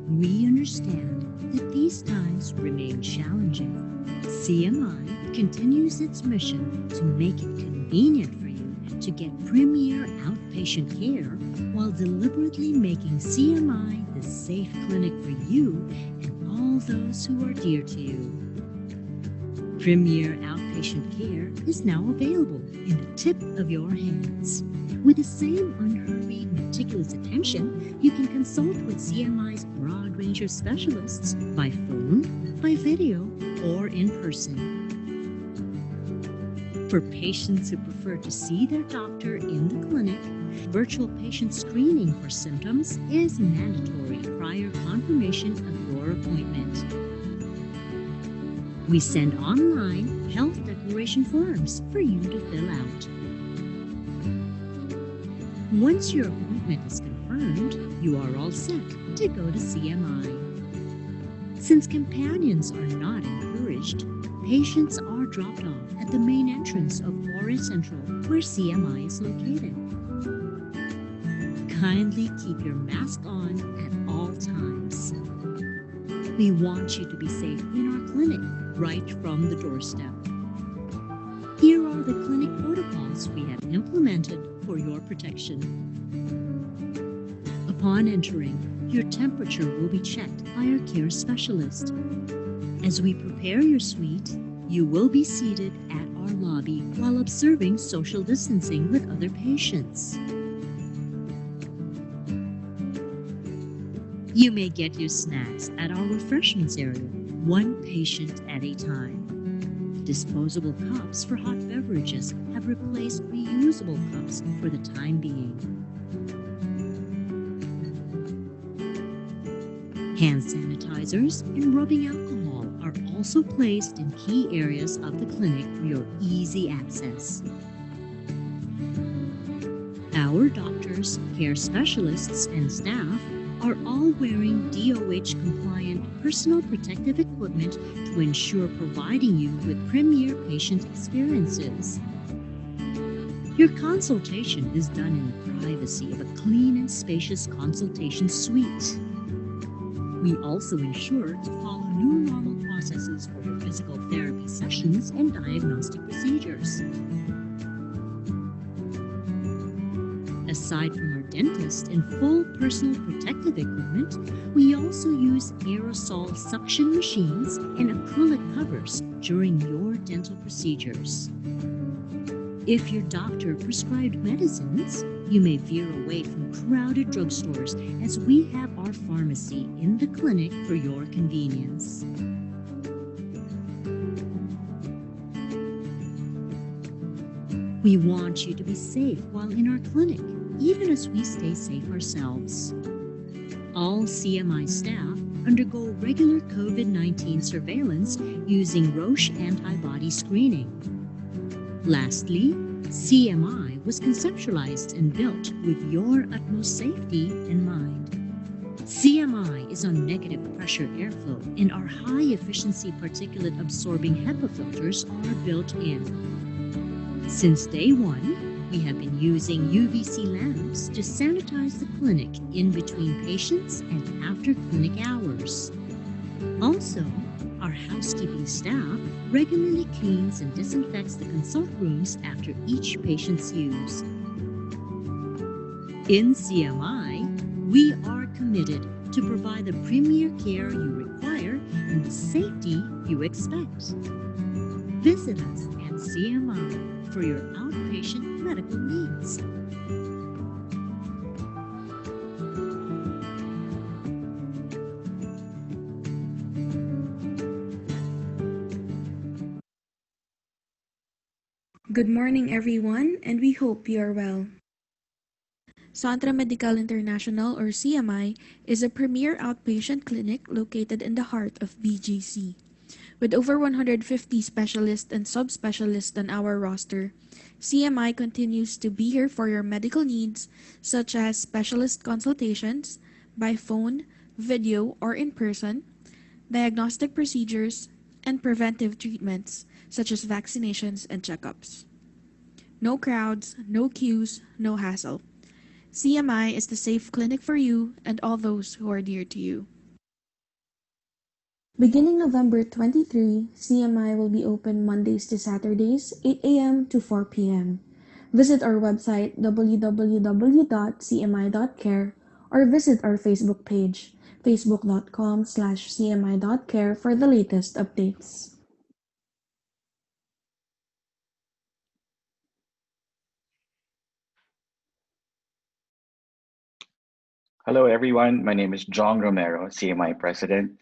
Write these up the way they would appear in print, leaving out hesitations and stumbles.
We understand that these times remain challenging. CMI continues its mission to make it convenient for you to get premier outpatient care while deliberately making CMI the safe clinic for you and all those who are dear to you. Premier outpatient care is now available in the tip of your hands. With the same unhurried, meticulous attention, you can consult with CMI's broad range of specialists by phone, by video, or in person. For patients who prefer to see their doctor in the clinic, virtual patient screening for symptoms is mandatory prior confirmation of your appointment. We send online health declaration forms for you to fill out. Once your appointment is confirmed, you are all set to go to CMI. Since companions are not encouraged, patients are dropped off at the main entrance of Forest Central, where CMI is located. Kindly keep your mask on at all times. We want you to be safe in our clinic, right from the doorstep. Here are the clinic protocols we have implemented for your protection. Upon entering, your temperature will be checked by our care specialist. As we prepare your suite, you will be seated at our lobby while observing social distancing with other patients. You may get your snacks at our refreshments area, one patient at a time. Disposable cups for hot beverages have replaced reusable cups for the time being. Hand sanitizers and rubbing alcohol are also placed in key areas of the clinic for your easy access. Our doctors, care specialists, and staff are all wearing DOH-compliant personal protective equipment to ensure providing you with premier patient experiences. Your consultation is done in the privacy of a clean and spacious consultation suite. We also ensure to follow new normal processes for your physical therapy sessions and diagnostic procedures. Aside from our dentist and full personal protective equipment, we also use aerosol suction machines and acrylic covers during your dental procedures. If your doctor prescribed medicines, you may veer away from crowded drugstores as we have our pharmacy in the clinic for your convenience. We want you to be safe while in our clinic, even as we stay safe ourselves. All CMI staff undergo regular COVID-19 surveillance using Roche antibody screening. Lastly, CMI was conceptualized and built with your utmost safety in mind. CMI is on negative pressure airflow, and our high-efficiency particulate-absorbing HEPA filters are built in. Since day one, we have been using UVC lamps to sanitize the clinic in between patients and after clinic hours. Also, our housekeeping staff regularly cleans and disinfects the consult rooms after each patient's use. In CMI, we are committed to provide the premier care you require and the safety you expect. Visit us at CMI for your outpatient medical needs. Good morning, everyone, and we hope you are well. Centro Medical International, or CMI, is a premier outpatient clinic located in the heart of BGC. With over 150 specialists and subspecialists on our roster, CMI continues to be here for your medical needs, such as specialist consultations, by phone, video, or in person, diagnostic procedures, and preventive treatments, such as vaccinations and checkups. No crowds, no queues, no hassle. CMI is the safe clinic for you and all those who are dear to you. Beginning November 23, CMI will be open Mondays to Saturdays, 8 a.m. to 4 p.m. Visit our website www.cmi.care or visit our Facebook page facebook.com/cmi.care for the latest updates. Hello, everyone. My name is John Romero, CMI President,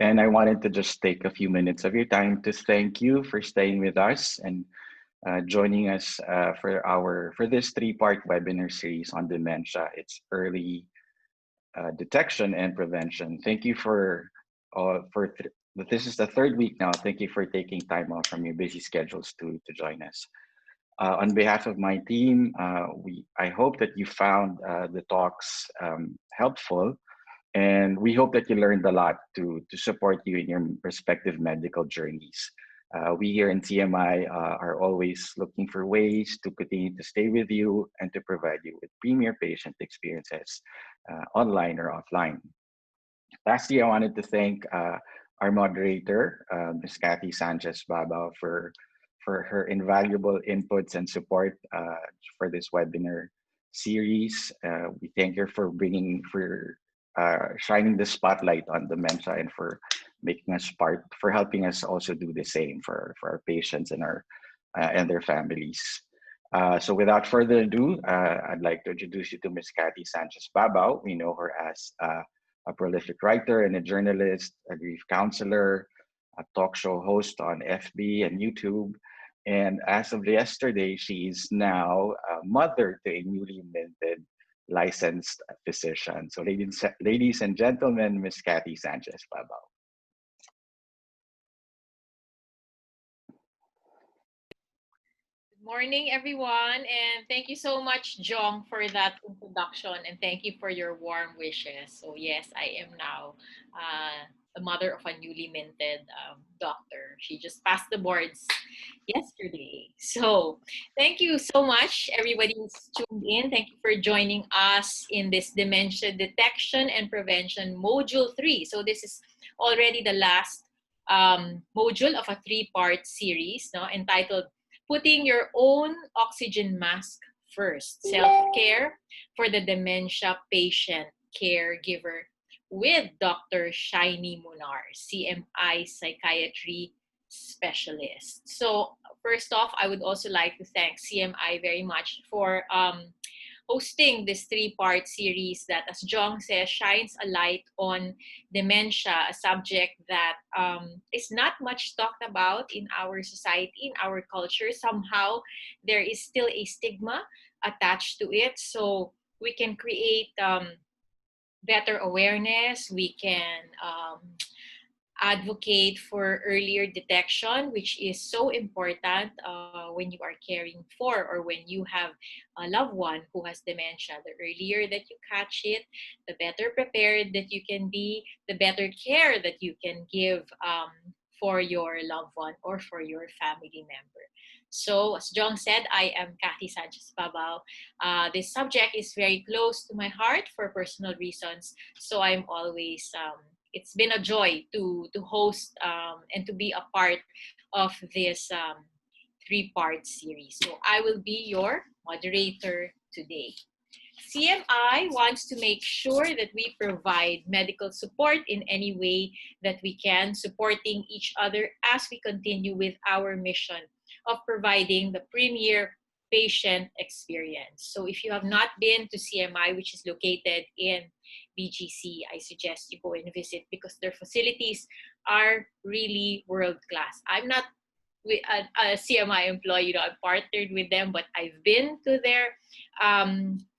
and I wanted to just take a few minutes of your time to thank you for staying with us and joining us for this three-part webinar series on dementia. It's early detection and prevention. Thank you this is the third week now. Thank you for taking time off from your busy schedules to join us. On behalf of my team, I hope that you found the talks helpful, and we hope that you learned a lot to support you in your respective medical journeys. We here in CMI are always looking for ways to continue to stay with you and to provide you with premier patient experiences online or offline. Lastly, I wanted to thank our moderator, Ms. Cathy Sanchez-Babao, for her invaluable inputs and support for this webinar series. We thank her for shining the spotlight on dementia and for helping us also do the same for our patients and their families. So without further ado, I'd like to introduce you to Ms. Cathy Sanchez-Babao. We know her as a prolific writer and a journalist, a grief counselor, a talk show host on FB and YouTube. And as of yesterday, she is now a mother to a newly minted licensed physician. So ladies and gentlemen, Ms. Cathy Sanchez-Babao. Morning, everyone, and thank you so much, Jong, for that introduction, and thank you for your warm wishes. So yes, I am now the mother of a newly minted doctor. She just passed the boards yesterday. So thank you so much, everybody who's tuned in. Thank you for joining us in this Dementia Detection and Prevention Module 3. So this is already the last module of a three-part series, entitled Putting Your Own Oxygen Mask First, Self-Care for the Dementia Patient Caregiver with Dr. Shynney Munar, CMI Psychiatry Specialist. So first off, I would also like to thank CMI very much for hosting this three-part series that, as Jong says, shines a light on dementia, a subject that is not much talked about in our society, in our culture. Somehow, there is still a stigma attached to it. So we can create better awareness. We can advocate for earlier detection, which is so important when you are caring for or when you have a loved one who has dementia. The earlier that you catch it, the better prepared that you can be, the better care that you can give for your loved one or for your family member. So, as John said, I am Cathy Sanchez-Babao. This subject is very close to my heart for personal reasons, so I'm always it's been a joy to host and to be a part of this three-part series. So I will be your moderator today. CMI wants to make sure that we provide medical support in any way that we can, supporting each other as we continue with our mission of providing the premier patient experience. So if you have not been to CMI, which is located in BGC, I suggest you go and visit because their facilities are really world-class. I'm not a CMI employee, I'm partnered with them, but I've been to their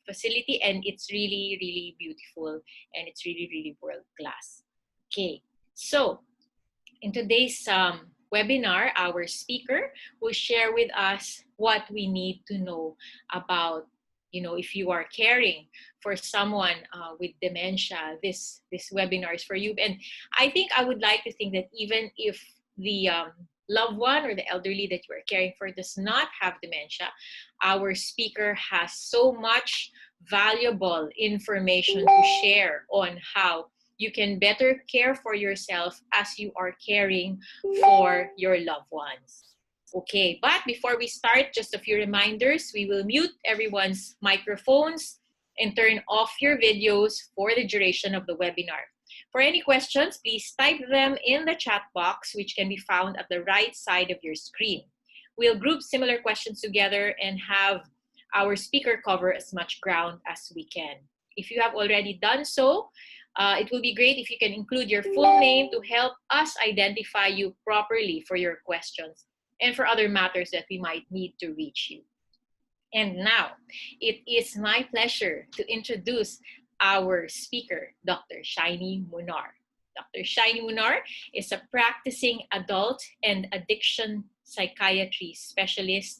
facility and it's really, really beautiful and it's really, really world-class. Okay, so in today's webinar, our speaker will share with us what we need to know about, if you are caring for someone with dementia, this webinar is for you. And I think I would like to think that even if the loved one or the elderly that you are caring for does not have dementia, our speaker has so much valuable information to share on how you can better care for yourself as you are caring for your loved ones. Okay, but before we start, just a few reminders. We will mute everyone's microphones and turn off your videos for the duration of the webinar. For any questions, please type them in the chat box, which can be found at the right side of your screen. We'll group similar questions together and have our speaker cover as much ground as we can. If you have already done so, it will be great if you can include your full name to help us identify you properly for your questions and for other matters that we might need to reach you. And now, it is my pleasure to introduce our speaker, Dr. Shynney Munar. Dr. Shynney Munar is a practicing adult and addiction psychiatry specialist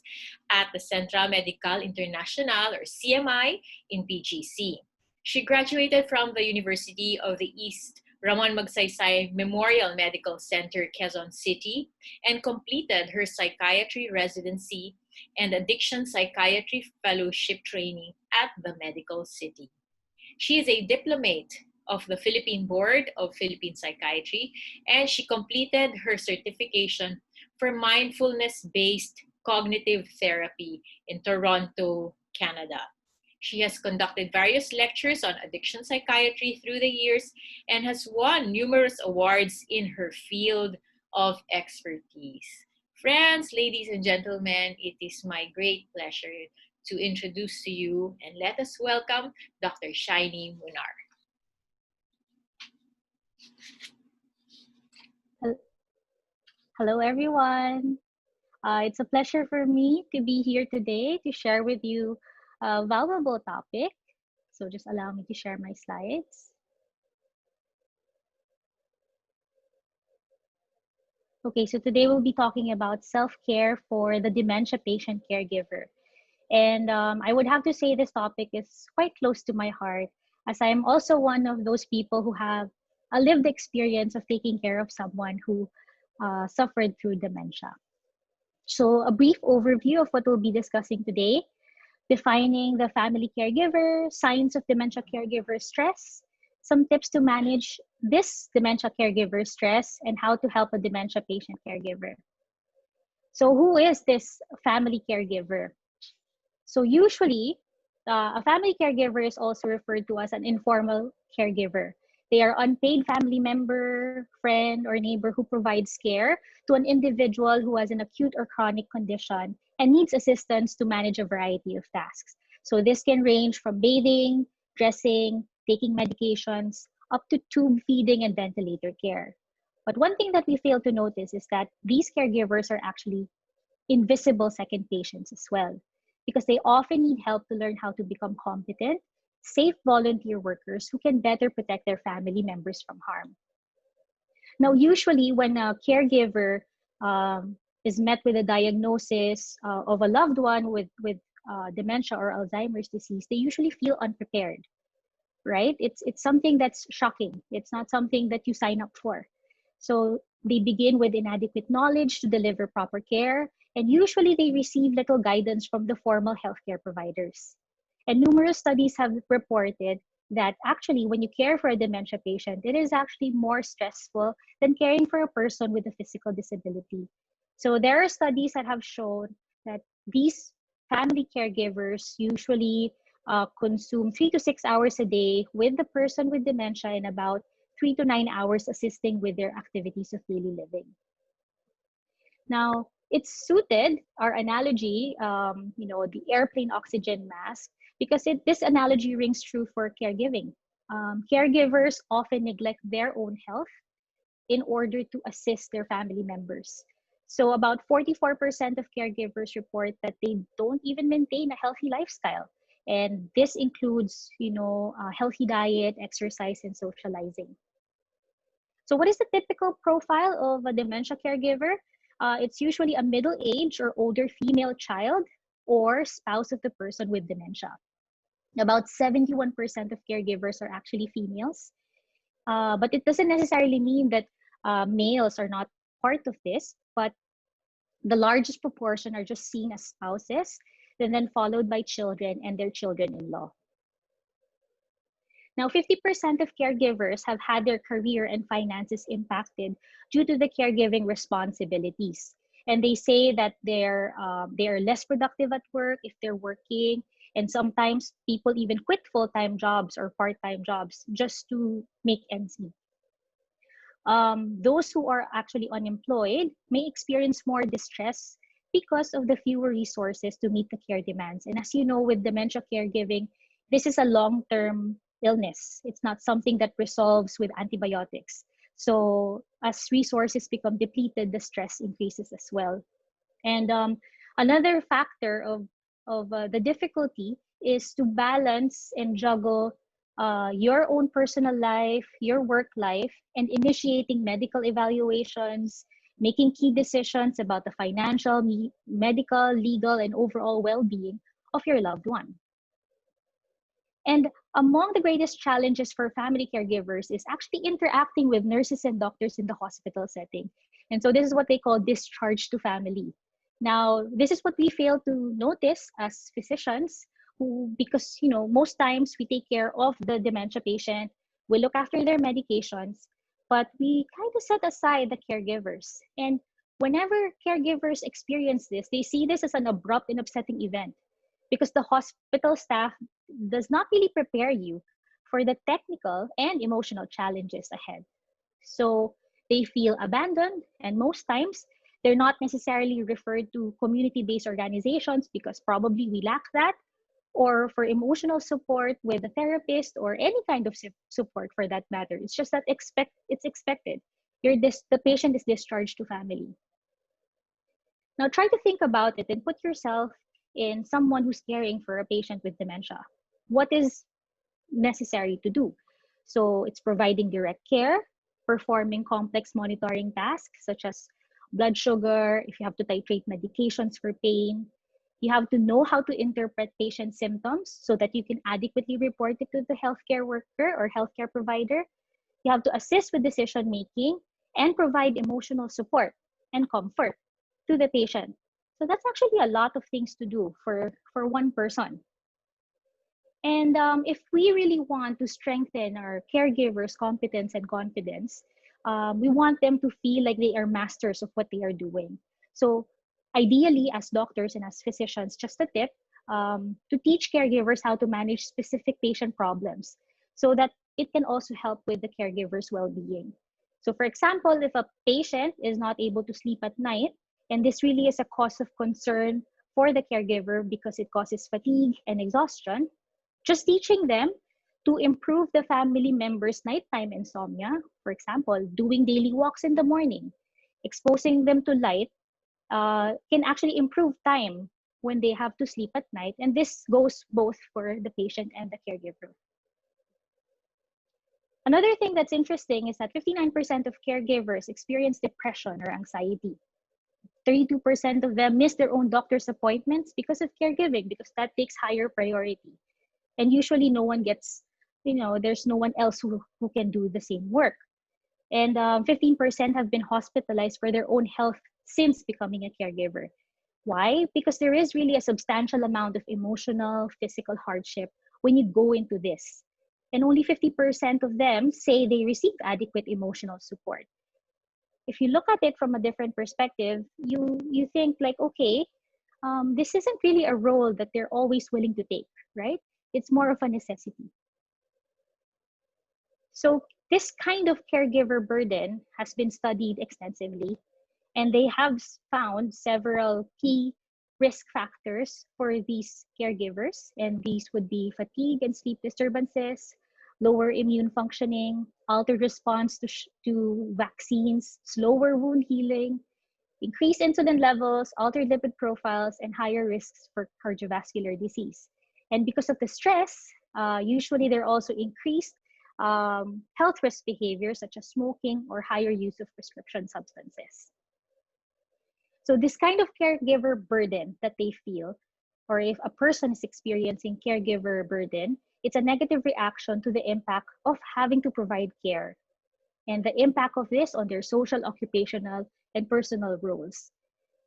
at the Central Medical International, or CMI, in PGC. She graduated from the University of the East Ramon Magsaysay Memorial Medical Center, Quezon City, and completed her psychiatry residency and addiction psychiatry fellowship training at the medical city. She is a diplomate of the Philippine Board of Philippine Psychiatry, and she completed her certification for mindfulness-based cognitive therapy in Toronto, Canada. She has conducted various lectures on addiction psychiatry through the years and has won numerous awards in her field of expertise. Friends, ladies and gentlemen, it is my great pleasure to introduce to you, and let us welcome Dr. Shynney Munar. Hello, everyone. It's a pleasure for me to be here today to share with you a valuable topic. So just allow me to share my slides. Okay, so today we'll be talking about self-care for the dementia patient caregiver. And I would have to say this topic is quite close to my heart, as I'm also one of those people who have a lived experience of taking care of someone who suffered through dementia. So a brief overview of what we'll be discussing today: defining the family caregiver, signs of dementia caregiver stress, some tips to manage this dementia caregiver stress, and how to help a dementia patient caregiver. So who is this family caregiver? So usually, a family caregiver is also referred to as an informal caregiver. They are unpaid family member, friend, or neighbor who provides care to an individual who has an acute or chronic condition and needs assistance to manage a variety of tasks. So this can range from bathing, dressing, taking medications, up to tube feeding and ventilator care. But one thing that we fail to notice is that these caregivers are actually invisible second patients as well, because they often need help to learn how to become competent, safe volunteer workers who can better protect their family members from harm. Now, usually when a caregiver is met with a diagnosis of a loved one with dementia or Alzheimer's disease, they usually feel unprepared, right? It's something that's shocking. It's not something that you sign up for. So they begin with inadequate knowledge to deliver proper care, and usually they receive little guidance from the formal healthcare providers. And numerous studies have reported that actually when you care for a dementia patient, it is actually more stressful than caring for a person with a physical disability. So there are studies that have shown that these family caregivers usually consume 3 to 6 hours a day with the person with dementia and about 3 to 9 hours assisting with their activities of daily living. Now, it's suited, our analogy, the airplane oxygen mask, because this analogy rings true for caregiving. Caregivers often neglect their own health in order to assist their family members. So about 44% of caregivers report that they don't even maintain a healthy lifestyle. And this includes, healthy diet, exercise, and socializing. So what is the typical profile of a dementia caregiver? It's usually a middle-aged or older female child or spouse of the person with dementia. About 71% of caregivers are actually females. But it doesn't necessarily mean that males are not part of this, but the largest proportion are just seen as spouses, and then followed by children and their children-in-law. Now, 50% of caregivers have had their career and finances impacted due to the caregiving responsibilities. And they say that they're less productive at work if they're working. And sometimes people even quit full-time jobs or part-time jobs just to make ends meet. Those who are actually unemployed may experience more distress because of the fewer resources to meet the care demands. And as you know, with dementia caregiving, this is a long-term illness. It's not something that resolves with antibiotics. So as resources become depleted, the stress increases as well. And another factor of the difficulty is to balance and juggle your own personal life, your work life, and initiating medical evaluations, making key decisions about the financial, medical, legal, and overall well-being of your loved one. And among the greatest challenges for family caregivers is actually interacting with nurses and doctors in the hospital setting. And so this is what they call discharge to family. Now, this is what we fail to notice as physicians because, most times we take care of the dementia patient, we look after their medications, but we kind of set aside the caregivers. And whenever caregivers experience this, they see this as an abrupt and upsetting event because the hospital staff does not really prepare you for the technical and emotional challenges ahead. So they feel abandoned, and most times they're not necessarily referred to community-based organizations because probably we lack that, or for emotional support with a therapist or any kind of support for that matter. It's just that it's expected. The patient is discharged to family. Now try to think about it and put yourself in someone who's caring for a patient with dementia. What is necessary to do? So it's providing direct care, performing complex monitoring tasks such as blood sugar, if you have to titrate medications for pain. You have to know how to interpret patient symptoms so that you can adequately report it to the healthcare worker or healthcare provider. You have to assist with decision making and provide emotional support and comfort to the patient. So that's actually a lot of things to do for one person. And if we really want to strengthen our caregivers' competence and confidence, we want them to feel like they are masters of what they are doing. So ideally, as doctors and as physicians, just a tip, to teach caregivers how to manage specific patient problems so that it can also help with the caregiver's well-being. So for example, if a patient is not able to sleep at night, and this really is a cause of concern for the caregiver because it causes fatigue and exhaustion, just teaching them to improve the family members' nighttime insomnia, for example, doing daily walks in the morning, exposing them to light, can actually improve time when they have to sleep at night. And this goes both for the patient and the caregiver. Another thing that's interesting is that 59% of caregivers experience depression or anxiety. 32% of them miss their own doctor's appointments because of caregiving, because that takes higher priority. And usually no one gets, there's no one else who can do the same work. And 15% have been hospitalized for their own health since becoming a caregiver. Why? Because there is really a substantial amount of emotional, physical hardship when you go into this. And only 50% of them say they received adequate emotional support. If you look at it from a different perspective, you think like, okay, this isn't really a role that they're always willing to take, right? It's more of a necessity. So this kind of caregiver burden has been studied extensively, and they have found several key risk factors for these caregivers, and these would be fatigue and sleep disturbances, lower immune functioning, altered response to vaccines, slower wound healing, increased insulin levels, altered lipid profiles, and higher risks for cardiovascular disease. And because of the stress, usually there are also increased health risk behaviors such as smoking or higher use of prescription substances. So this kind of caregiver burden that they feel, or if a person is experiencing caregiver burden, it's a negative reaction to the impact of having to provide care and the impact of this on their social, occupational, and personal roles.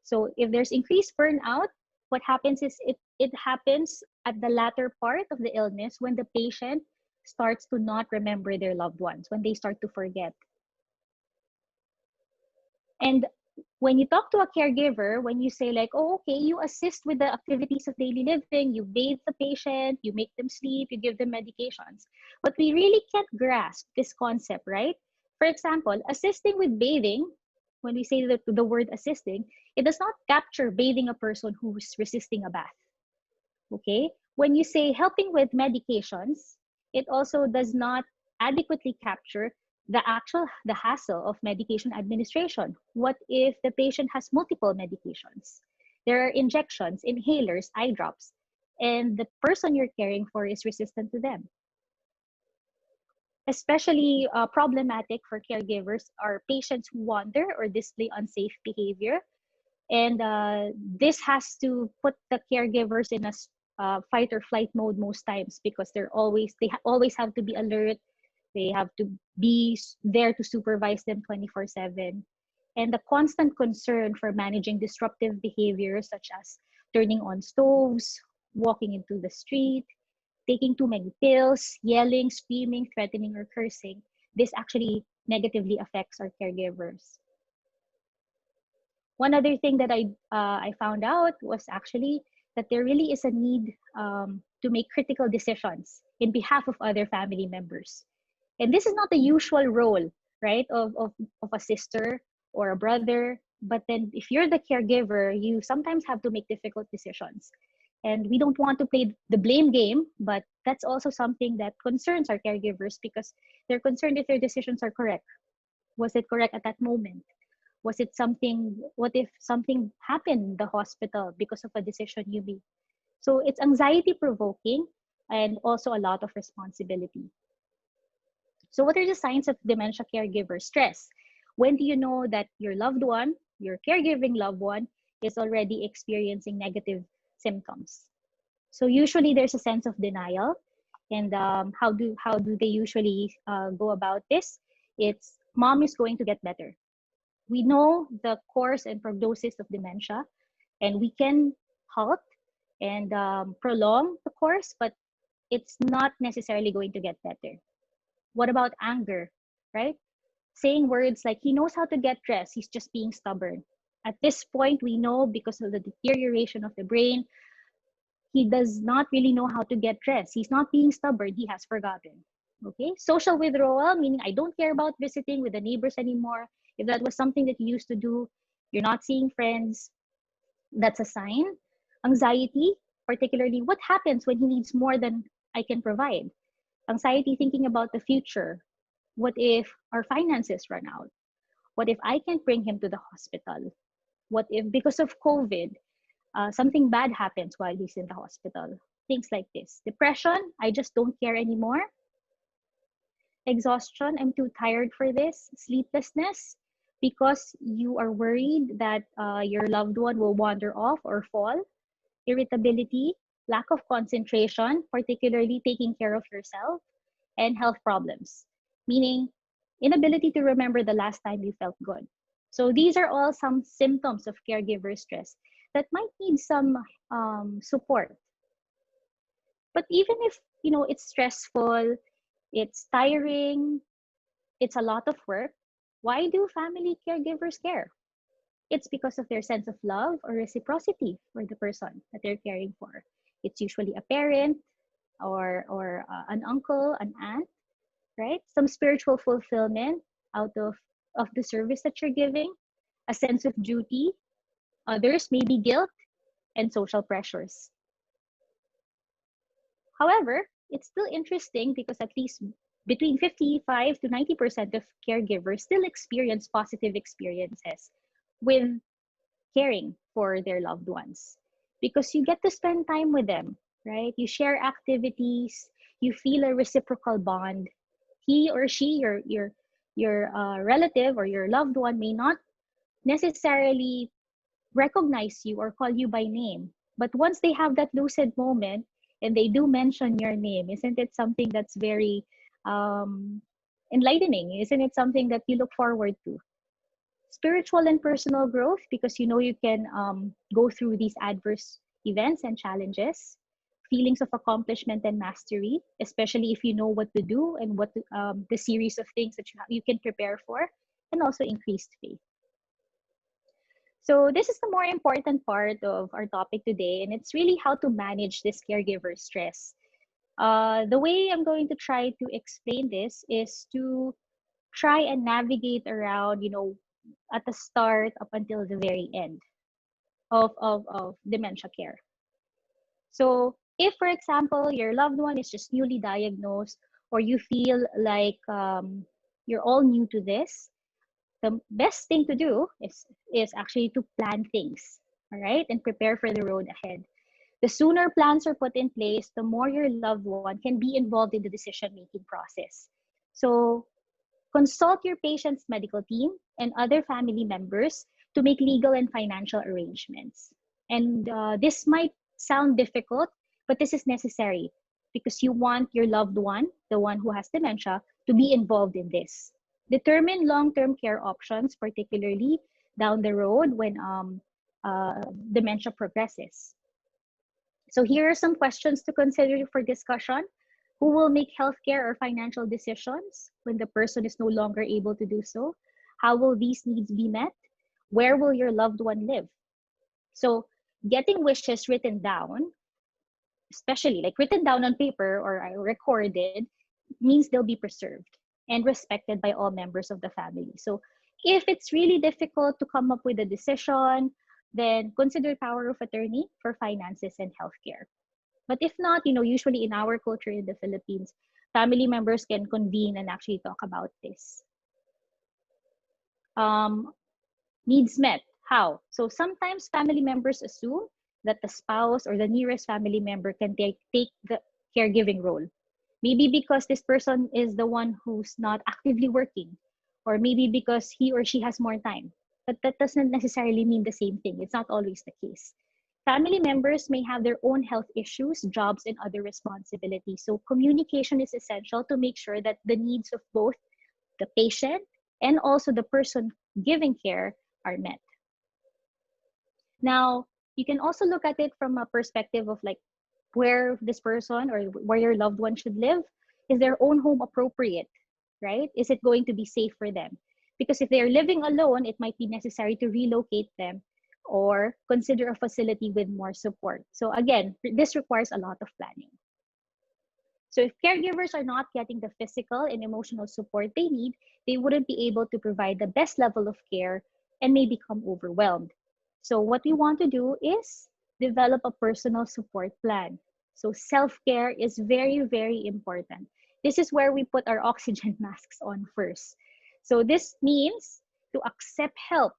So if there's increased burnout, what happens is it happens at the latter part of the illness when the patient starts to not remember their loved ones, when they start to forget. And when you talk to a caregiver, when you say like, oh, okay, you assist with the activities of daily living, you bathe the patient, you make them sleep, you give them medications. But we really can't grasp this concept, right? For example, assisting with bathing, when we say the word assisting, it does not capture bathing a person who's resisting a bath. Okay? When you say helping with medications, it also does not adequately capture the hassle of medication administration. What if the patient has multiple medications? There are injections, inhalers, eye drops, and the person you're caring for is resistant to them. Especially problematic for caregivers are patients who wander or display unsafe behavior. And this has to put the caregivers in a fight or flight mode most times, because they always have to be alert. They have to be there to supervise them 24/7. And the constant concern for managing disruptive behaviors such as turning on stoves, walking into the street, taking too many pills, yelling, screaming, threatening, or cursing, this actually negatively affects our caregivers. One other thing that I found out was actually that there really is a need to make critical decisions in behalf of other family members. And this is not the usual role, right, of a sister or a brother. But then if you're the caregiver, you sometimes have to make difficult decisions. And we don't want to play the blame game, but that's also something that concerns our caregivers, because they're concerned if their decisions are correct. Was it correct at that moment? Was it something, what if something happened in the hospital because of a decision you made? So it's anxiety provoking and also a lot of responsibility. So what are the signs of dementia caregiver stress? When do you know that your loved one, your caregiving loved one, is already experiencing negative symptoms? So usually there's a sense of denial. And how do they usually go about this? It's mom is going to get better. We know the course and prognosis of dementia, and we can halt and prolong the course, but it's not necessarily going to get better. What about anger, right? Saying words like, he knows how to get dressed, he's just being stubborn. At this point, we know because of the deterioration of the brain, he does not really know how to get dressed. He's not being stubborn, he has forgotten. Okay, social withdrawal, meaning I don't care about visiting with the neighbors anymore. If that was something that you used to do, you're not seeing friends, that's a sign. Anxiety, particularly what happens when he needs more than I can provide. Anxiety thinking about the future. What if our finances run out? What if I can't bring him to the hospital? What if because of COVID, something bad happens while he's in the hospital? Things like this. Depression, I just don't care anymore. Exhaustion, I'm too tired for this. Sleeplessness, because you are worried that your loved one will wander off or fall. Irritability, lack of concentration, particularly taking care of yourself. And health problems, meaning inability to remember the last time you felt good. So these are all some symptoms of caregiver stress that might need some support. But even if it's stressful, it's tiring, it's a lot of work, why do family caregivers care? It's because of their sense of love or reciprocity for the person that they're caring for. It's usually a parent or an uncle, an aunt, right? Some spiritual fulfillment out of the service that you're giving, a sense of duty. Others may be guilt and social pressures. However, it's still interesting because at least between 55 to 90% of caregivers still experience positive experiences with caring for their loved ones, because you get to spend time with them, right? You share activities, you feel a reciprocal bond. He or she, your relative or your loved one, may not necessarily recognize you or call you by name, but once they have that lucid moment and they do mention your name, isn't it something that's very enlightening? Isn't it something that you look forward to? Spiritual and personal growth, because you can go through these adverse events and challenges. feelings of accomplishment and mastery, especially if you know what to do and what to, the series of things that you can prepare for, and also increased faith. So this is the more important part of our topic today, and it's really how to manage this caregiver stress. The way I'm going to try to explain this is to try and navigate around, at the start up until the very end of dementia care. So if, for example, your loved one is just newly diagnosed, or you feel like you're all new to this, the best thing to do is actually to plan things, all right, and prepare for the road ahead. The sooner plans are put in place, the more your loved one can be involved in the decision-making process. So consult your patient's medical team and other family members to make legal and financial arrangements. And this might sound difficult, but this is necessary because you want your loved one, the one who has dementia, to be involved in this. Determine long-term care options, particularly down the road when dementia progresses. So here are some questions to consider for discussion. Who will make healthcare or financial decisions when the person is no longer able to do so? How will these needs be met? Where will your loved one live? So getting wishes written down, especially like written down on paper or recorded, means they'll be preserved and respected by all members of the family. So if it's really difficult to come up with a decision, then consider power of attorney for finances and healthcare. But if not, usually in our culture in the Philippines, family members can convene and actually talk about this. Needs met. How? So sometimes family members assume that the spouse or the nearest family member can take the caregiving role. Maybe because this person is the one who's not actively working, or maybe because he or she has more time. But that doesn't necessarily mean the same thing. It's not always the case. Family members may have their own health issues, jobs, and other responsibilities. So communication is essential to make sure that the needs of both the patient and also the person giving care are met. Now, you can also look at it from a perspective of like where this person or where your loved one should live. Is their own home appropriate, right? Is it going to be safe for them? Because if they're living alone, it might be necessary to relocate them or consider a facility with more support. So again, this requires a lot of planning. So if caregivers are not getting the physical and emotional support they need, they wouldn't be able to provide the best level of care and may become overwhelmed. So what we want to do is develop a personal support plan. So self-care is very, very important. This is where we put our oxygen masks on first. So this means to accept help,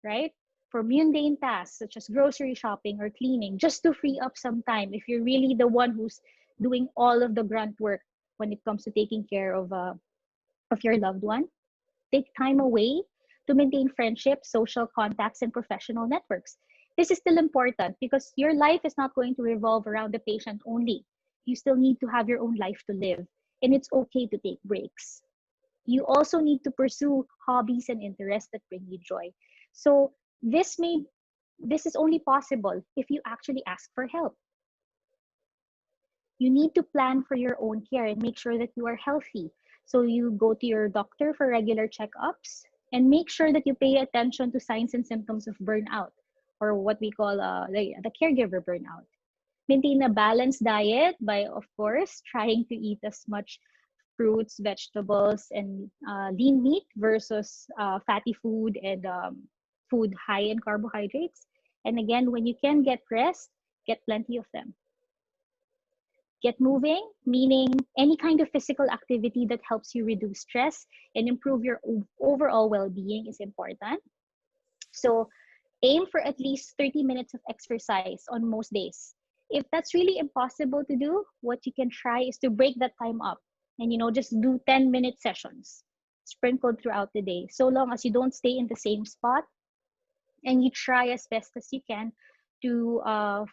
right? For mundane tasks such as grocery shopping or cleaning, just to free up some time if you're really the one who's doing all of the grunt work when it comes to taking care of your loved one. Take time away to maintain friendships, social contacts, and professional networks. This is still important because your life is not going to revolve around the patient only. You still need to have your own life to live, and it's okay to take breaks. You also need to pursue hobbies and interests that bring you joy. So this is only possible if you actually ask for help. You need to plan for your own care and make sure that you are healthy. So you go to your doctor for regular checkups and make sure that you pay attention to signs and symptoms of burnout, or what we call the caregiver burnout. Maintain a balanced diet by, of course, trying to eat as much fruits, vegetables, and lean meat versus fatty food and food high in carbohydrates. And again, when you can get rest, get plenty of them. Get moving, meaning any kind of physical activity that helps you reduce stress and improve your overall well-being is important. So aim for at least 30 minutes of exercise on most days. If that's really impossible to do, what you can try is to break that time up and just do 10-minute sessions sprinkled throughout the day, so long as you don't stay in the same spot and you try as best as you can to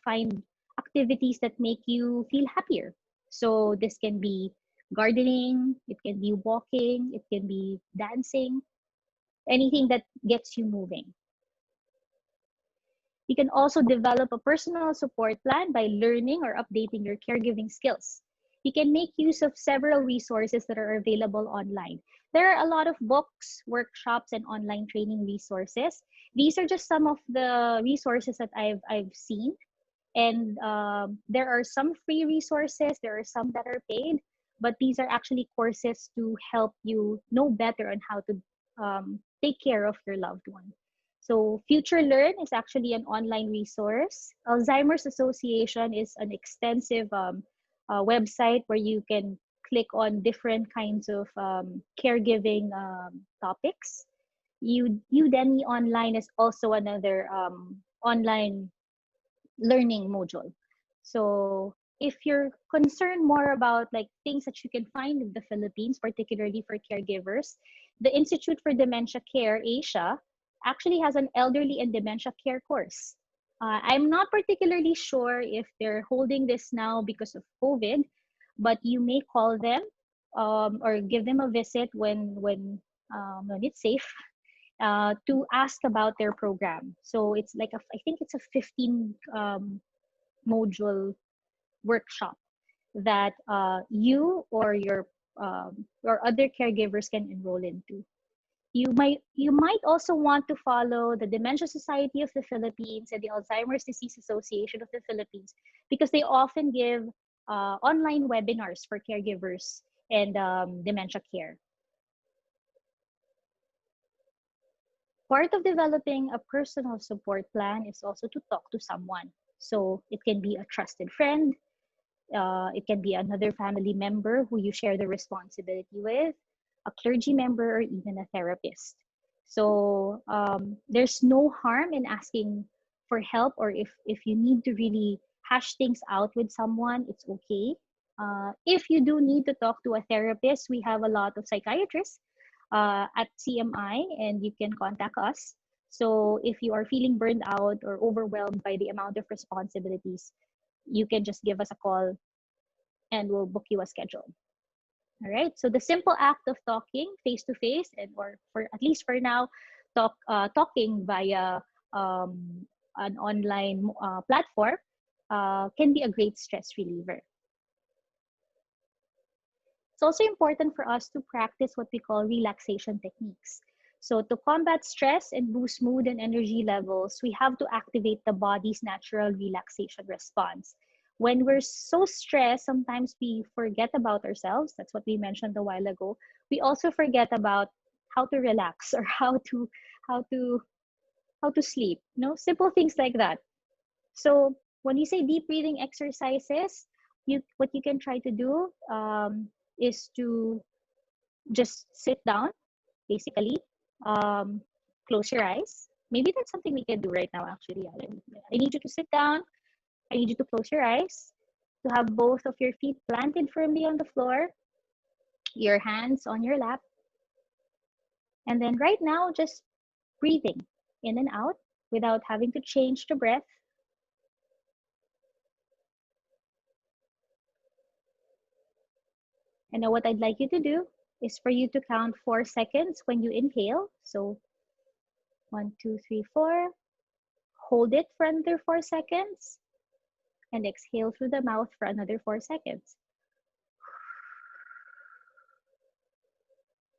find activities that make you feel happier. So this can be gardening, it can be walking, it can be dancing, anything that gets you moving. You can also develop a personal support plan by learning or updating your caregiving skills. You can make use of several resources that are available online. There are a lot of books, workshops, and online training resources. These are just some of the resources that I've seen. And there are some free resources, there are some that are paid, but these are actually courses to help you know better on how to take care of your loved one. So Future Learn is actually an online resource. Alzheimer's Association is an extensive website where you can click on different kinds of caregiving topics. Udemy Online is also another online learning module. So if you're concerned more about like things that you can find in the Philippines, particularly for caregivers, the Institute for Dementia Care Asia actually has an elderly and dementia care course. I'm not particularly sure if they're holding this now because of COVID, but you may call them or give them a visit when it's safe to ask about their program. So it's like I think it's a 15 module workshop that you or other caregivers can enroll into. You might also want to follow the Dementia Society of the Philippines and the Alzheimer's Disease Association of the Philippines because they often give online webinars for caregivers and dementia care. Part of developing a personal support plan is also to talk to someone. So it can be a trusted friend, it can be another family member who you share the responsibility with, a clergy member, or even a therapist. So there's no harm in asking for help, or if you need to really hash things out with someone, it's okay. If you do need to talk to a therapist, we have a lot of psychiatrists at CMI, and you can contact us. So if you are feeling burned out or overwhelmed by the amount of responsibilities, you can just give us a call and we'll book you a schedule. All right. So the simple act of talking face to face, and or for at least for now, talking via an online platform can be a great stress reliever. It's also important for us to practice what we call relaxation techniques. So to combat stress and boost mood and energy levels, we have to activate the body's natural relaxation response. When we're so stressed, sometimes we forget about ourselves. That's what we mentioned a while ago. We also forget about how to relax or how to how to sleep. Simple things like that. So when you say deep breathing exercises, what you can try to do is to just sit down, basically. Close your eyes. Maybe that's something we can do right now, actually. I need you to sit down. I need you to close your eyes, to have both of your feet planted firmly on the floor, your hands on your lap. And then right now, just breathing in and out without having to change the breath. And now what I'd like you to do is for you to count 4 seconds when you inhale. So 1, 2, 3, 4. Hold it for another 4 seconds. And exhale through the mouth for another 4 seconds.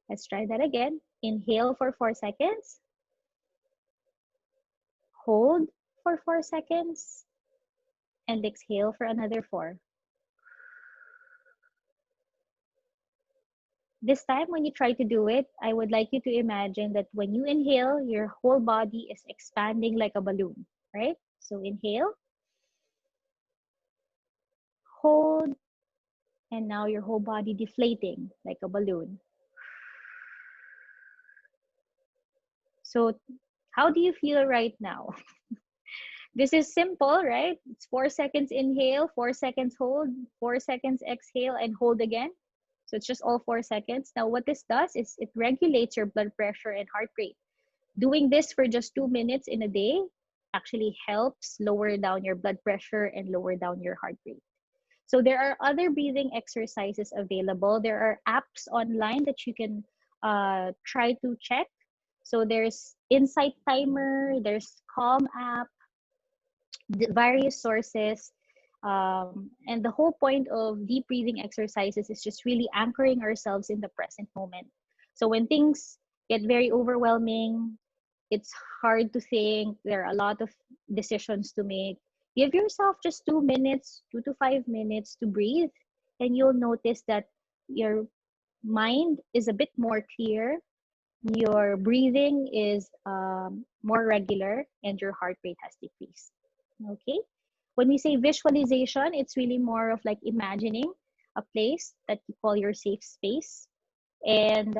Let's try that again. Inhale for 4 seconds. Hold for 4 seconds. And exhale for another 4. This time, when you try to do it, I would like you to imagine that when you inhale, your whole body is expanding like a balloon, right? So inhale, hold, and now your whole body deflating like a balloon. So how do you feel right now? This is simple, right? It's 4 seconds inhale, 4 seconds hold, 4 seconds exhale, and hold again. So it's just all 4 seconds. Now what this does is it regulates your blood pressure and heart rate. Doing this for just 2 minutes in a day actually helps lower down your blood pressure and lower down your heart rate. So there are other breathing exercises available. There are apps online that you can try to check. So there's Insight Timer, there's Calm app, the various sources. And the whole point of deep breathing exercises is just really anchoring ourselves in the present moment. So when things get very overwhelming, it's hard to think, there are a lot of decisions to make. Give yourself just 2 minutes, 2 to 5 minutes to breathe, and you'll notice that your mind is a bit more clear, your breathing is more regular, and your heart rate has decreased. Okay? When we say visualization, it's really more of like imagining a place that you call your safe space. And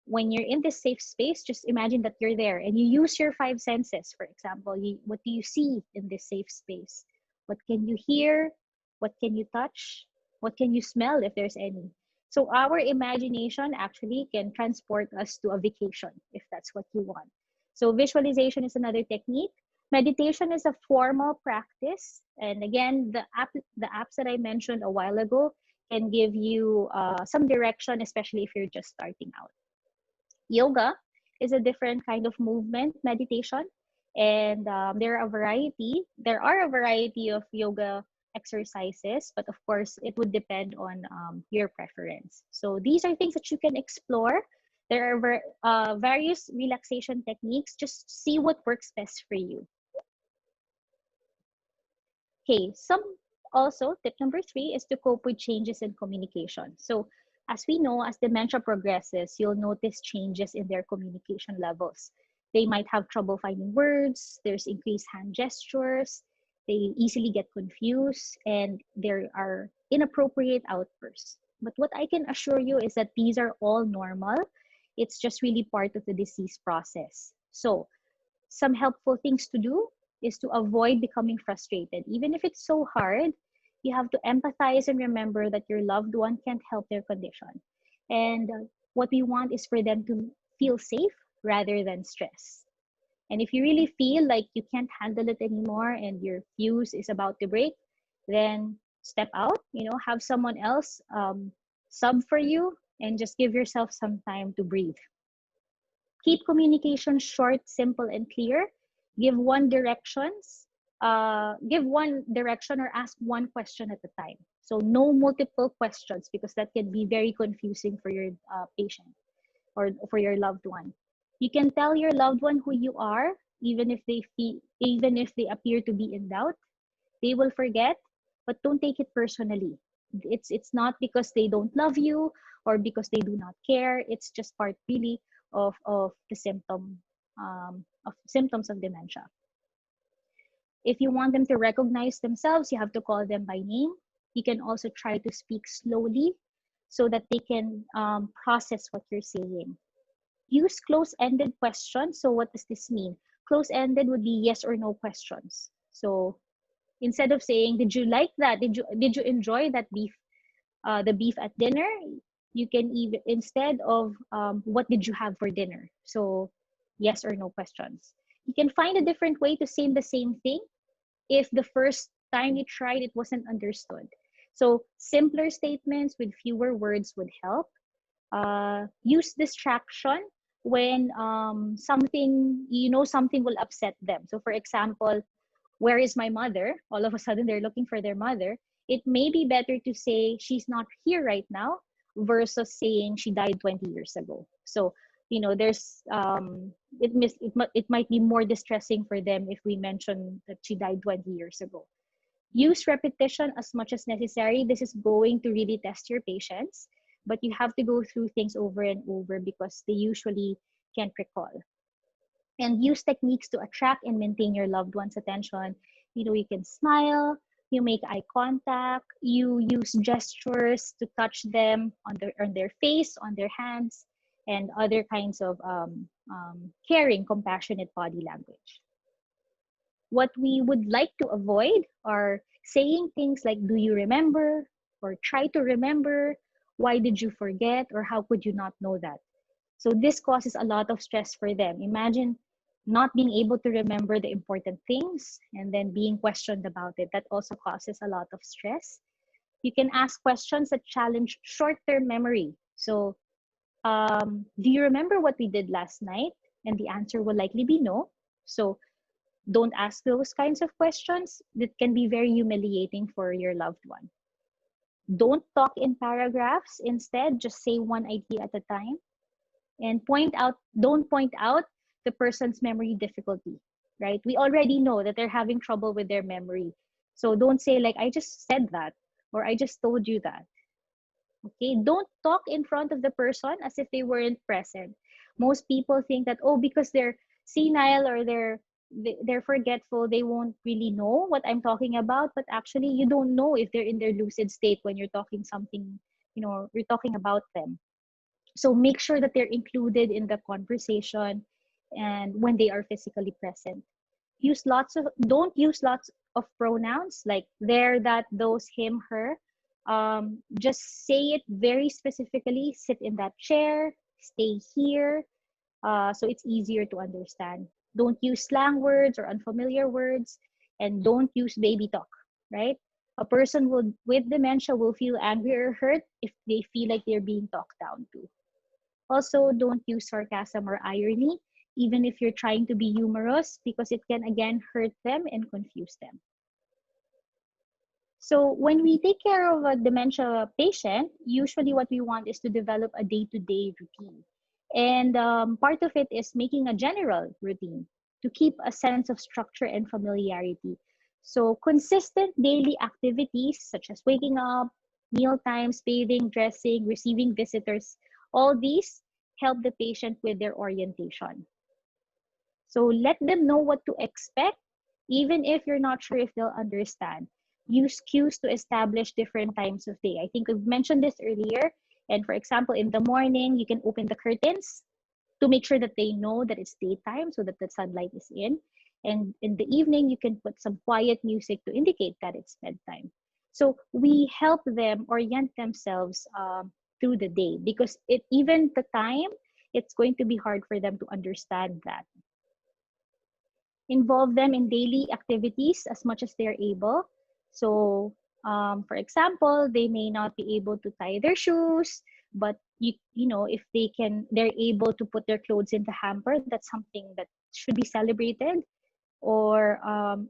when you're in this safe space, just imagine that you're there and you use your five senses. For example, what do you see in this safe space? What can you hear? What can you touch? What can you smell if there's any? So our imagination actually can transport us to a vacation if that's what you want. So visualization is another technique. Meditation is a formal practice. And again, the apps that I mentioned a while ago can give you some direction, especially if you're just starting out. Yoga is a different kind of movement meditation, and there are a variety of yoga exercises, but of course it would depend on your preference. So these are things that you can explore. There are various relaxation techniques. Just see what works best for you. Okay, tip number 3 is to cope with changes in communication. So as we know, as dementia progresses, you'll notice changes in their communication levels. They might have trouble finding words, there's increased hand gestures, they easily get confused, and there are inappropriate outbursts. But what I can assure you is that these are all normal. It's just really part of the disease process. So some helpful things to do is to avoid becoming frustrated. Even if it's so hard, you have to empathize and remember that your loved one can't help their condition. And what we want is for them to feel safe rather than stress. And if you really feel like you can't handle it anymore and your fuse is about to break, then step out, have someone else sub for you, and just give yourself some time to breathe. Keep communication short, simple, and clear. Give one direction or ask one question at a time. So no multiple questions, because that can be very confusing for your patient or for your loved one. You can tell your loved one who you are, even if they appear to be in doubt. They will forget, but don't take it personally. It's not because they don't love you or because they do not care. It's just part really of the symptoms of dementia. If you want them to recognize themselves, you have to call them by name. You can also try to speak slowly so that they can process what you're saying. Use close-ended questions. So what does this mean? Close-ended would be yes or no questions. So instead of saying, did you like that? Did you enjoy that beef? The beef at dinner? You can even, instead of what did you have for dinner? So yes or no questions. You can find a different way to say the same thing if the first time you tried it wasn't understood. So simpler statements with fewer words would help. Use distraction when something will upset them. So for example, where is my mother? All of a sudden they're looking for their mother. It may be better to say she's not here right now versus saying she died 20 years ago. So there's it might be more distressing for them if we mention that she died 20 years ago. Use repetition as much as necessary. This is going to really test your patience, but you have to go through things over and over because they usually can't recall. And use techniques to attract and maintain your loved one's attention. You can smile, you make eye contact, you use gestures to touch them on their face, on their hands, and other kinds of caring, compassionate body language. What we would like to avoid are saying things like, do you remember? Or try to remember. Why did you forget? Or how could you not know that? So this causes a lot of stress for them. Imagine not being able to remember the important things and then being questioned about it. That also causes a lot of stress. You can ask questions that challenge short-term memory. So, do you remember what we did last night? And the answer will likely be no. So Don't ask those kinds of questions that can be very humiliating for your loved one. Don't talk in paragraphs. Instead, just say one idea at a time. And don't point out the person's memory difficulty, right? We already know that they're having trouble with their memory. So don't say like, I just said that, or I just told you that. Okay, don't talk in front of the person as if they weren't present. Most people think that, oh, because they're senile or they're forgetful, they won't really know what I'm talking about. But actually, you don't know if they're in their lucid state when you're talking something, you're talking about them. So make sure that they're included in the conversation and when they are physically present. Don't use lots of pronouns like there, that, those, him, her. Just say it very specifically. Sit in that chair, stay here, so it's easier to understand. Don't use slang words or unfamiliar words, and don't use baby talk, right? A person with dementia will feel angry or hurt if they feel like they're being talked down to. Also, don't use sarcasm or irony, even if you're trying to be humorous, because it can again hurt them and confuse them. So when we take care of a dementia patient, usually what we want is to develop a day-to-day routine. And part of it is making a general routine to keep a sense of structure and familiarity. So consistent daily activities such as waking up, meal times, bathing, dressing, receiving visitors, all these help the patient with their orientation. So let them know what to expect, even if you're not sure if they'll understand. Use cues to establish different times of day. I think we've mentioned this earlier. And for example, in the morning, you can open the curtains to make sure that they know that it's daytime so that the sunlight is in. And in the evening, you can put some quiet music to indicate that it's bedtime. So we help them orient themselves through the day, because even the time, it's going to be hard for them to understand that. Involve them in daily activities as much as they're able. So, for example, they may not be able to tie their shoes, but if they're able to put their clothes in the hamper, that's something that should be celebrated. Or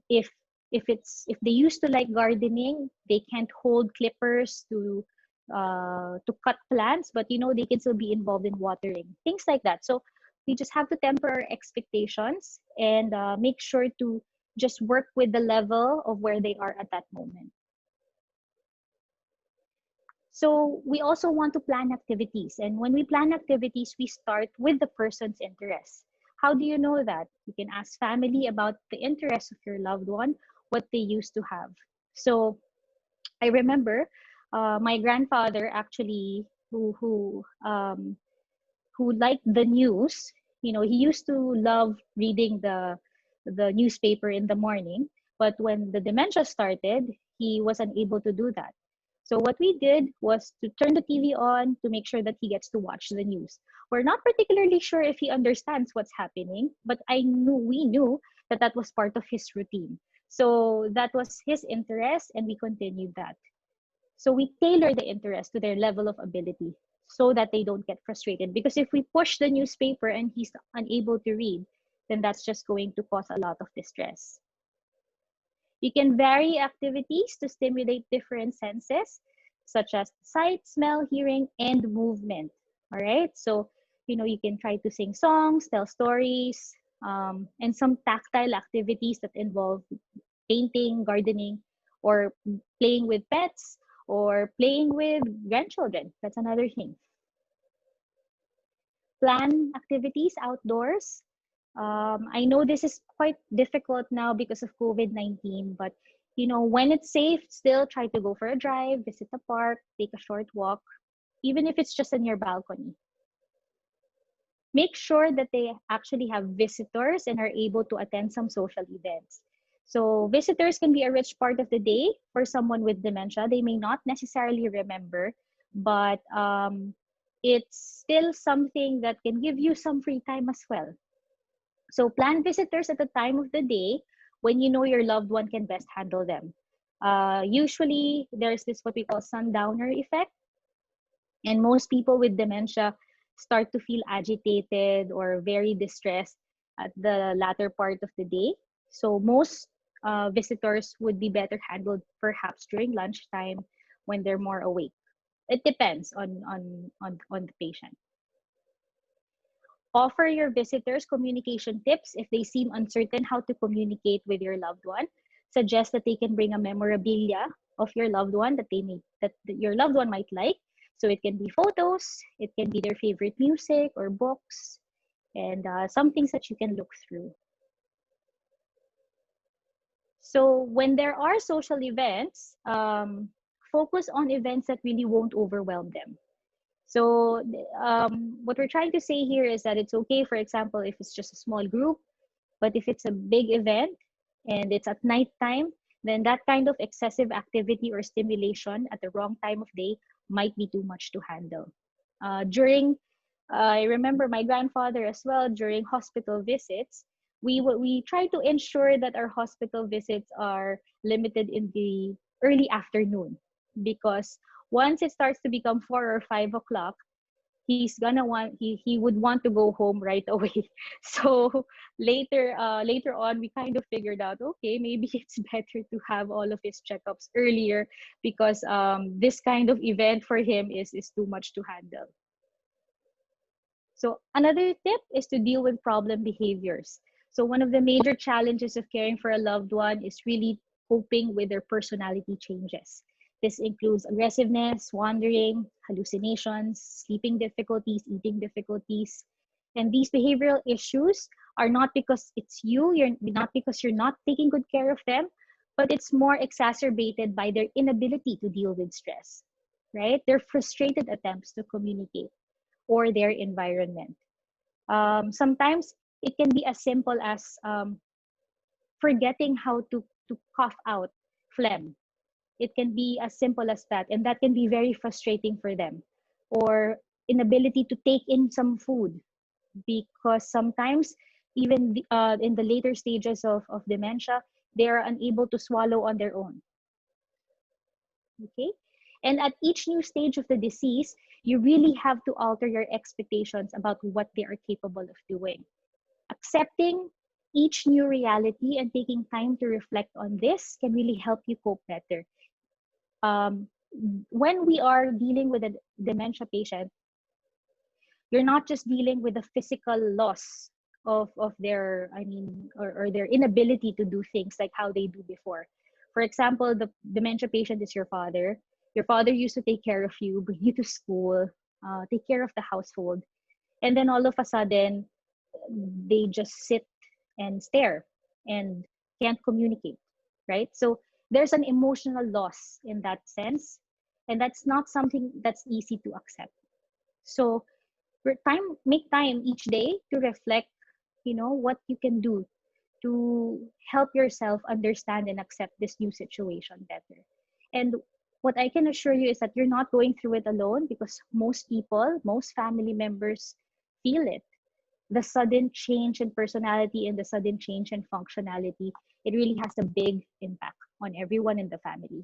if they used to like gardening, they can't hold clippers to cut plants, but they can still be involved in watering, things like that. So we just have to temper our expectations and make sure to just work with the level of where they are at that moment. So we also want to plan activities. And when we plan activities, we start with the person's interests. How do you know that? You can ask family about the interests of your loved one, what they used to have. So I remember my grandfather actually, who liked the news. He used to love reading the newspaper in the morning, but when the dementia started, he was unable to do that. So what we did was to turn the TV on to make sure that he gets to watch the news. We're not particularly sure if he understands what's happening, but we knew that was part of his routine. So that was his interest, and we continued that. So we tailor the interest to their level of ability so that they don't get frustrated. Because if we push the newspaper and he's unable to read, then that's just going to cause a lot of distress. You can vary activities to stimulate different senses, such as sight, smell, hearing, and movement. All right. So, you can try to sing songs, tell stories, and some tactile activities that involve painting, gardening, or playing with pets, or playing with grandchildren. That's another thing. Plan activities outdoors. I know this is quite difficult now because of COVID-19, but when it's safe, still try to go for a drive, visit the park, take a short walk, even if it's just in your balcony. Make sure that they actually have visitors and are able to attend some social events. So visitors can be a rich part of the day for someone with dementia. They may not necessarily remember, but it's still something that can give you some free time as well. So plan visitors at the time of the day when you know your loved one can best handle them. Usually, there's this what we call sundowner effect. And most people with dementia start to feel agitated or very distressed at the latter part of the day. So most visitors would be better handled perhaps during lunchtime when they're more awake. It depends on the patient. Offer your visitors communication tips if they seem uncertain how to communicate with your loved one. Suggest that they can bring a memorabilia of your loved one that your loved one might like. So it can be photos, it can be their favorite music or books, and some things that you can look through. So when there are social events, focus on events that really won't overwhelm them. So what we're trying to say here is that it's okay, for example, if it's just a small group, but if it's a big event and it's at night time, then that kind of excessive activity or stimulation at the wrong time of day might be too much to handle. I remember my grandfather as well, during hospital visits, we try to ensure that our hospital visits are limited in the early afternoon, because once it starts to become 4 or 5 o'clock, he would want to go home right away. So later on, we kind of figured out, okay, maybe it's better to have all of his checkups earlier, because this kind of event for him is too much to handle. So another tip is to deal with problem behaviors. So one of the major challenges of caring for a loved one is really coping with their personality changes. This includes aggressiveness, wandering, hallucinations, sleeping difficulties, eating difficulties. And these behavioral issues are not because it's you're not because you're not taking good care of them, but it's more exacerbated by their inability to deal with stress, right? Their frustrated attempts to communicate or their environment. Sometimes it can be as simple as forgetting how to cough out phlegm. It can be as simple as that, and that can be very frustrating for them. Or inability to take in some food, because sometimes even in the later stages of dementia, they are unable to swallow on their own. Okay? And at each new stage of the disease, you really have to alter your expectations about what they are capable of doing. Accepting each new reality and taking time to reflect on this can really help you cope better. When we are dealing with a dementia patient, you're not just dealing with the physical loss of their, or their inability to do things like how they do before. For example, the dementia patient is your father. Your father used to take care of you, bring you to school, take care of the household. And then all of a sudden, they just sit and stare and can't communicate, right? So there's an emotional loss in that sense. And that's not something that's easy to accept. So make time each day to reflect, what you can do to help yourself understand and accept this new situation better. And what I can assure you is that you're not going through it alone, because most people, most family members feel it. The sudden change in personality and the sudden change in functionality, it really has a big impact on everyone in the family.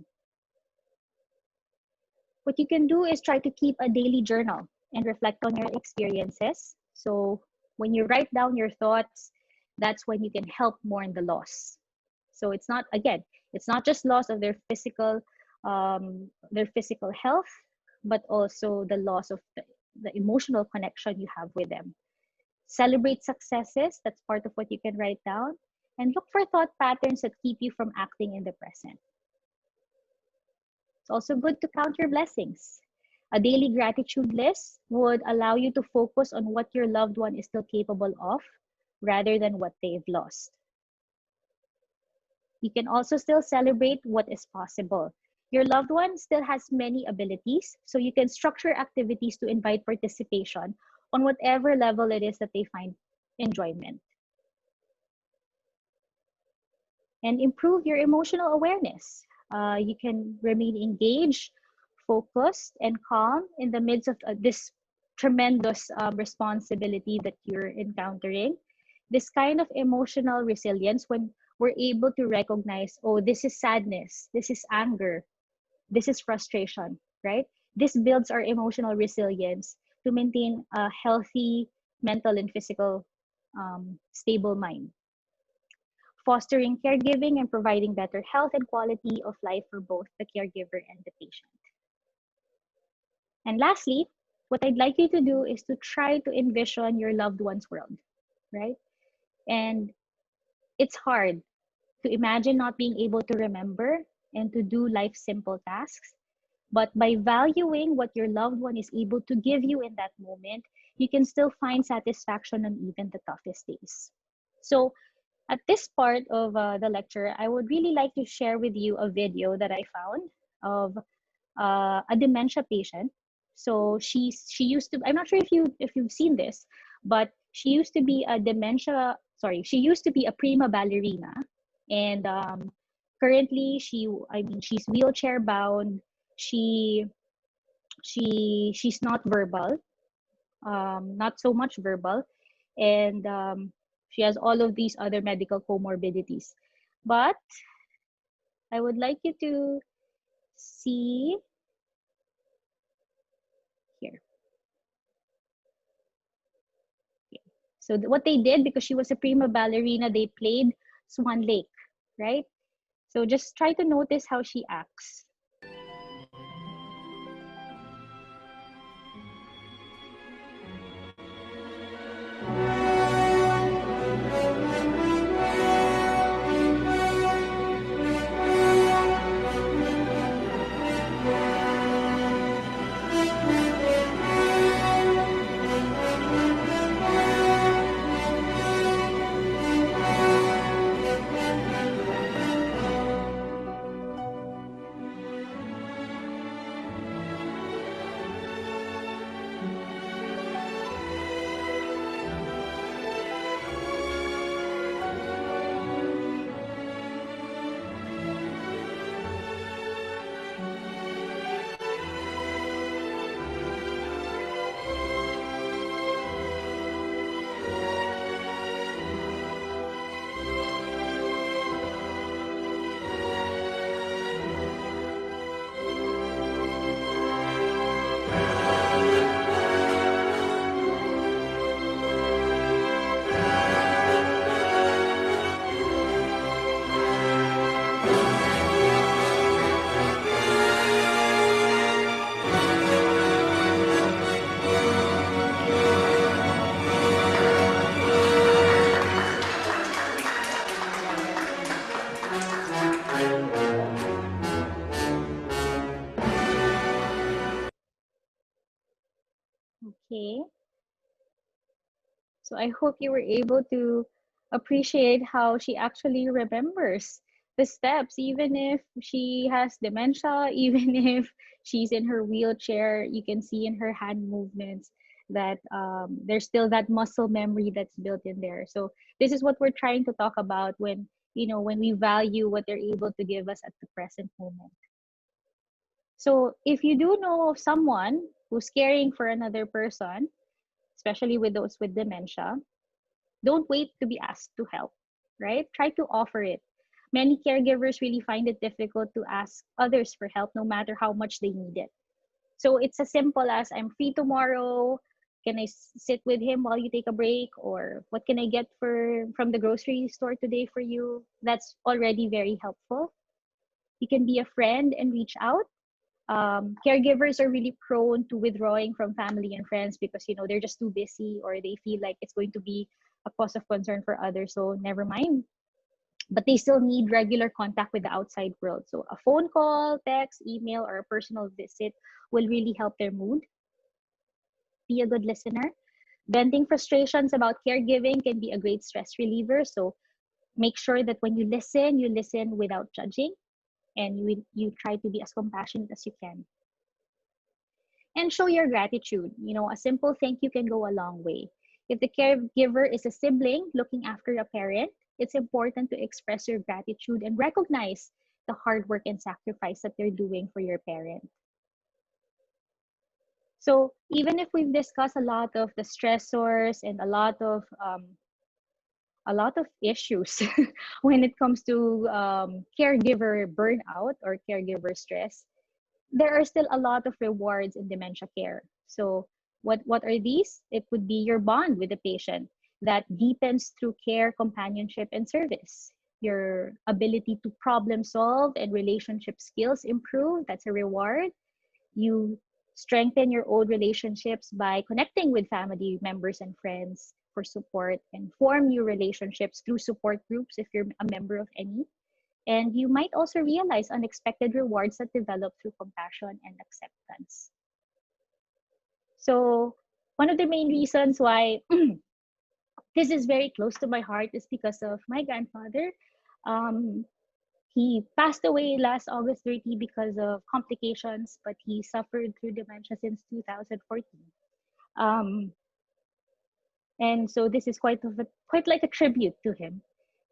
What you can do is try to keep a daily journal and reflect on your experiences. So when you write down your thoughts, that's when you can help mourn the loss. So it's not just loss of their physical health, but also the loss of the emotional connection you have with them. Celebrate successes, that's part of what you can write down, and look for thought patterns that keep you from acting in the present. It's also good to count your blessings. A daily gratitude list would allow you to focus on what your loved one is still capable of rather than what they've lost. You can also still celebrate what is possible. Your loved one still has many abilities, so you can structure activities to invite participation on whatever level it is that they find enjoyment. And improve your emotional awareness. You can remain engaged, focused, and calm in the midst of this tremendous responsibility that you're encountering. This kind of emotional resilience, when we're able to recognize, oh, this is sadness, this is anger, this is frustration, right? This builds our emotional resilience to maintain a healthy mental and physical stable mind. fostering caregiving and providing better health and quality of life for both the caregiver and the patient. And lastly, what I'd like you to do is to try to envision your loved one's world, right? And it's hard to imagine not being able to remember and to do life's simple tasks. But by valuing what your loved one is able to give you in that moment, you can still find satisfaction on even the toughest days. So at this part of the lecture, I would really like to share with you a video that I found of a dementia patient. So she used to, I'm not sure if you've seen this, but she used to be a she used to be a prima ballerina, and currently she's wheelchair bound. She she's not verbal, not so much verbal, and she has all of these other medical comorbidities. But I would like you to see here. So what they did, because she was a prima ballerina, they played Swan Lake, right? So just try to notice how she acts. Okay. So I hope you were able to appreciate how she actually remembers the steps, even if she has dementia, even if she's in her wheelchair. You can see in her hand movements that there's still that muscle memory that's built in there. So this is what we're trying to talk about when, when we value what they're able to give us at the present moment. So if you do know of someone who's caring for another person, especially with those with dementia, don't wait to be asked to help, right? Try to offer it. Many caregivers really find it difficult to ask others for help no matter how much they need it. So it's as simple as, I'm free tomorrow. Can I sit with him while you take a break? Or what can I get from the grocery store today for you? That's already very helpful. You can be a friend and reach out. Caregivers are really prone to withdrawing from family and friends because they're just too busy, or they feel like it's going to be a cause of concern for others, so never mind. But they still need regular contact with the outside world. So a phone call, text, email, or a personal visit will really help their mood. Be a good listener. Venting frustrations about caregiving can be a great stress reliever. So make sure that when you listen without judging, and you try to be as compassionate as you can. And show your gratitude. A simple thank you can go a long way. If the caregiver is a sibling looking after a parent, it's important to express your gratitude and recognize the hard work and sacrifice that they're doing for your parent. So even if we've discussed a lot of the stressors and a lot of issues when it comes to caregiver burnout or caregiver stress, there are still a lot of rewards in dementia care. So what are these? It would be your bond with the patient that deepens through care, companionship, and service. your ability to problem solve and relationship skills improve. That's a reward. You strengthen your old relationships by connecting with family members and friends for support, and form new relationships through support groups if you're a member of any. And you might also realize unexpected rewards that develop through compassion and acceptance. So, one of the main reasons why this is very close to my heart is because of my grandfather. Um, he passed away last August 30 because of complications, but he suffered through dementia since 2014. Um, and so this is quite like a tribute to him.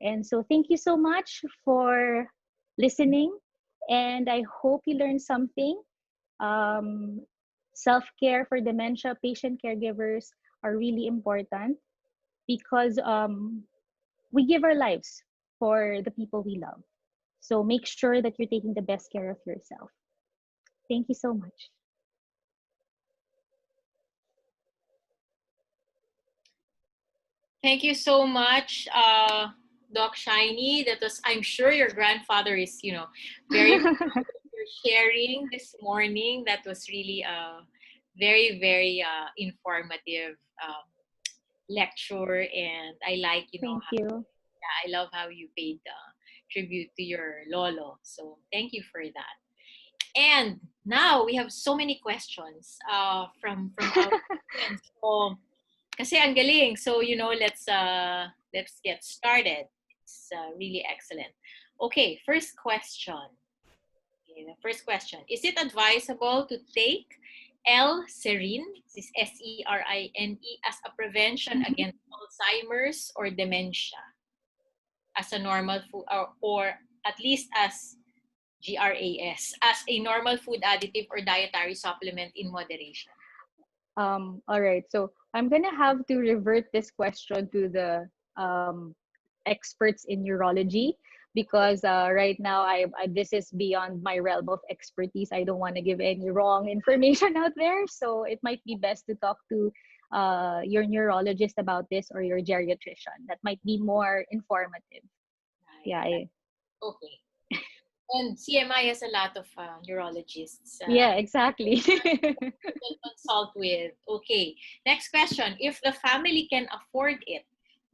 And so thank you so much for listening, and I hope you learned something. Um, Self-care for dementia patient caregivers are really important because we give our lives for the people we love. So make sure that you're taking the best care of yourself. Thank you so much. Thank you so much, Doc Shynney. That was, I'm sure your grandfather is, very proud of your sharing this morning. That was really a very, very informative lecture, and I like, Thank you. I love how you paid tribute to your lolo. So thank you for that. And now we have so many questions from our audience. So, kasi ang galing. So, let's get started. It's really excellent. Okay, first question. Okay, the first question. Is it advisable to take L-serine, this is SERINE, as a prevention against Alzheimer's or dementia as a normal food, or at least as GRAS, as a normal food additive or dietary supplement in moderation? All right, so I'm gonna have to revert this question to the experts in neurology, because right now this is beyond my realm of expertise. I don't want to give any wrong information out there, so it might be best to talk to your neurologist about this, or your geriatrician. That might be more informative. Right. Yeah. Okay. And CMI has a lot of neurologists. Yeah, exactly. To consult with. Okay. Next question. If the family can afford it,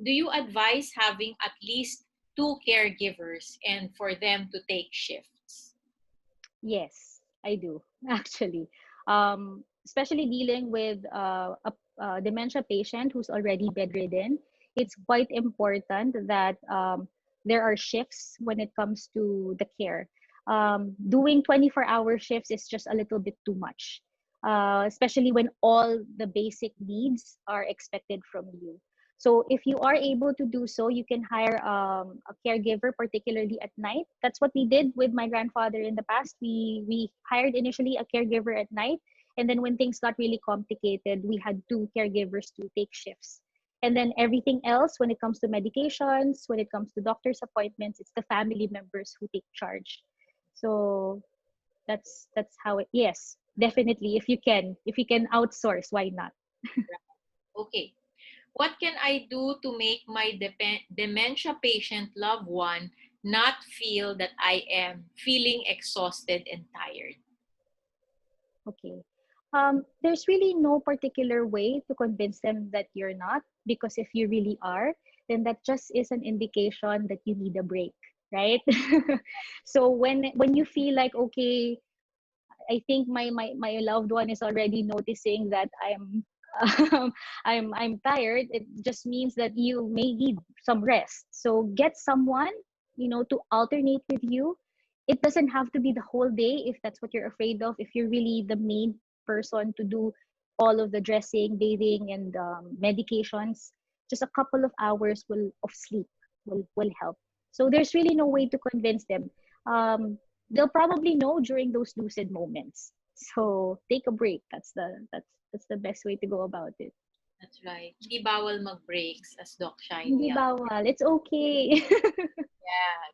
do you advise having at least 2 caregivers and for them to take shifts? Yes, I do, actually. Especially dealing with a dementia patient who's already bedridden, it's quite important that there are shifts when it comes to the care. Doing 24-hour shifts is just a little bit too much, especially when all the basic needs are expected from you. So if you are able to do so, you can hire a caregiver, particularly at night. That's what we did with my grandfather in the past. We hired initially a caregiver at night, and then when things got really complicated, we had 2 caregivers to take shifts. And then everything else, when it comes to medications, when it comes to doctor's appointments, it's the family members who take charge. So that's how it. Yes, definitely. If you can outsource, why not? Okay. What can I do to make my dementia patient loved one not feel that I am feeling exhausted and tired? Okay. There's really no particular way to convince them that you're not, because if you really are, then that just is an indication that you need a break, right? So when you feel like, okay, I think my loved one is already noticing that I'm tired, it just means that you may need some rest. So get someone, to alternate with you. It doesn't have to be the whole day if that's what you're afraid of. If you're really the main person to do all of the dressing, bathing, and medications, just a couple of hours of sleep will help. So there's really no way to convince them. They'll probably know during those lucid moments. So take a break. That's the best way to go about it. That's right. Hindi bawal mag-breaks, as Doc Hindi Shynney. bawal. It's okay.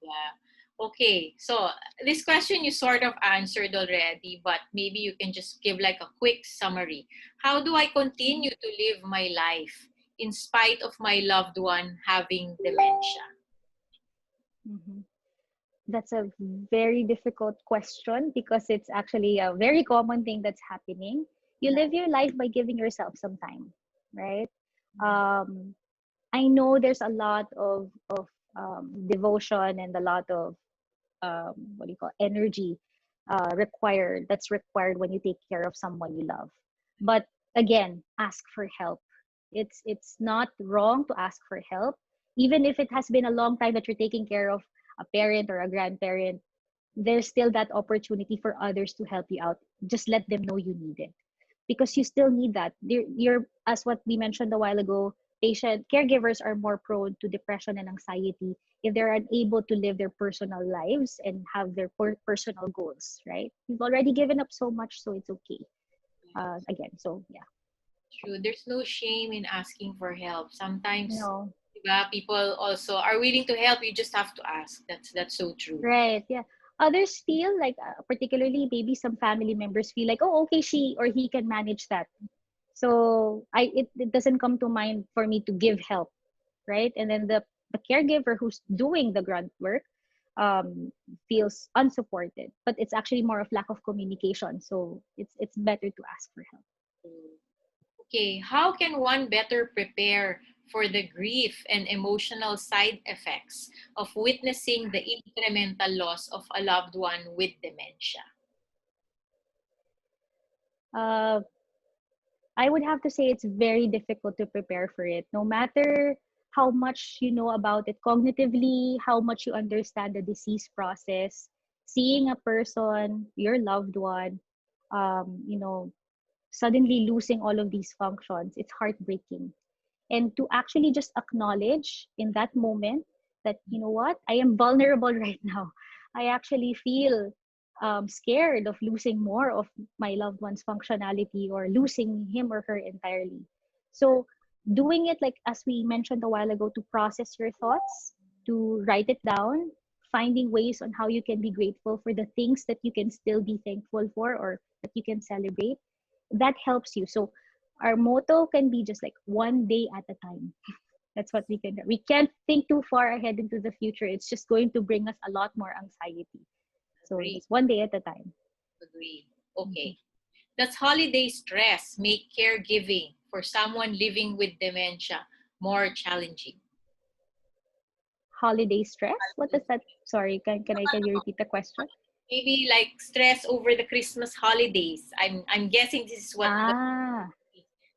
Yeah. Okay, so this question you sort of answered already, but maybe you can just give like a quick summary. How do I continue to live my life in spite of my loved one having dementia? Mhm. That's a very difficult question because it's actually a very common thing that's happening. You live your life by giving yourself some time, right? Um, I know there's a lot of devotion and a lot of what do you call energy that's required when you take care of someone you love. But again, ask for help. It's not wrong to ask for help, even if it has been a long time that you're taking care of a parent or a grandparent. There's still that opportunity for others to help you out. Just let them know you need it, because you still need that. You're, as what we mentioned a while ago, patient caregivers are more prone to depression and anxiety if they're unable to live their personal lives and have their personal goals, right? You've already given up so much, so it's okay. Again, so yeah. True. There's no shame in asking for help. Sometimes, No. diba, people also are willing to help. You just have to ask. That's so true. Right, yeah. Others feel like, particularly maybe some family members feel like, oh, okay, she or he can manage that. So it doesn't come to mind for me to give help, right? And then the caregiver who's doing the grunt work um, feels unsupported, but it's actually more of lack of communication. So it's better to ask for help. Okay, how can one better prepare for the grief and emotional side effects of witnessing the incremental loss of a loved one with dementia? Uh, I would have to say it's very difficult to prepare for it, no matter how much you know about it cognitively, how much you understand the disease process. Seeing a person, your loved one, you know, suddenly losing all of these functions, it's heartbreaking. And to actually just acknowledge in that moment that, you know what, I am vulnerable right now. I actually feel scared of losing more of my loved one's functionality or losing him or her entirely. So doing it, like as we mentioned a while ago, to process your thoughts, to write it down, finding ways on how you can be grateful for the things that you can still be thankful for or that you can celebrate, that helps you. So our motto can be just like one day at a time. That's what we can do. We can't think too far ahead into the future. It's just going to bring us a lot more anxiety. So Agree, just one day at a time. agree. Mhm. Okay. Does holiday stress make caregiving for someone living with dementia more challenging? Holiday stress? What does that? Sorry, can you repeat the question? Maybe like stress over the Christmas holidays. I'm guessing this is what Ah,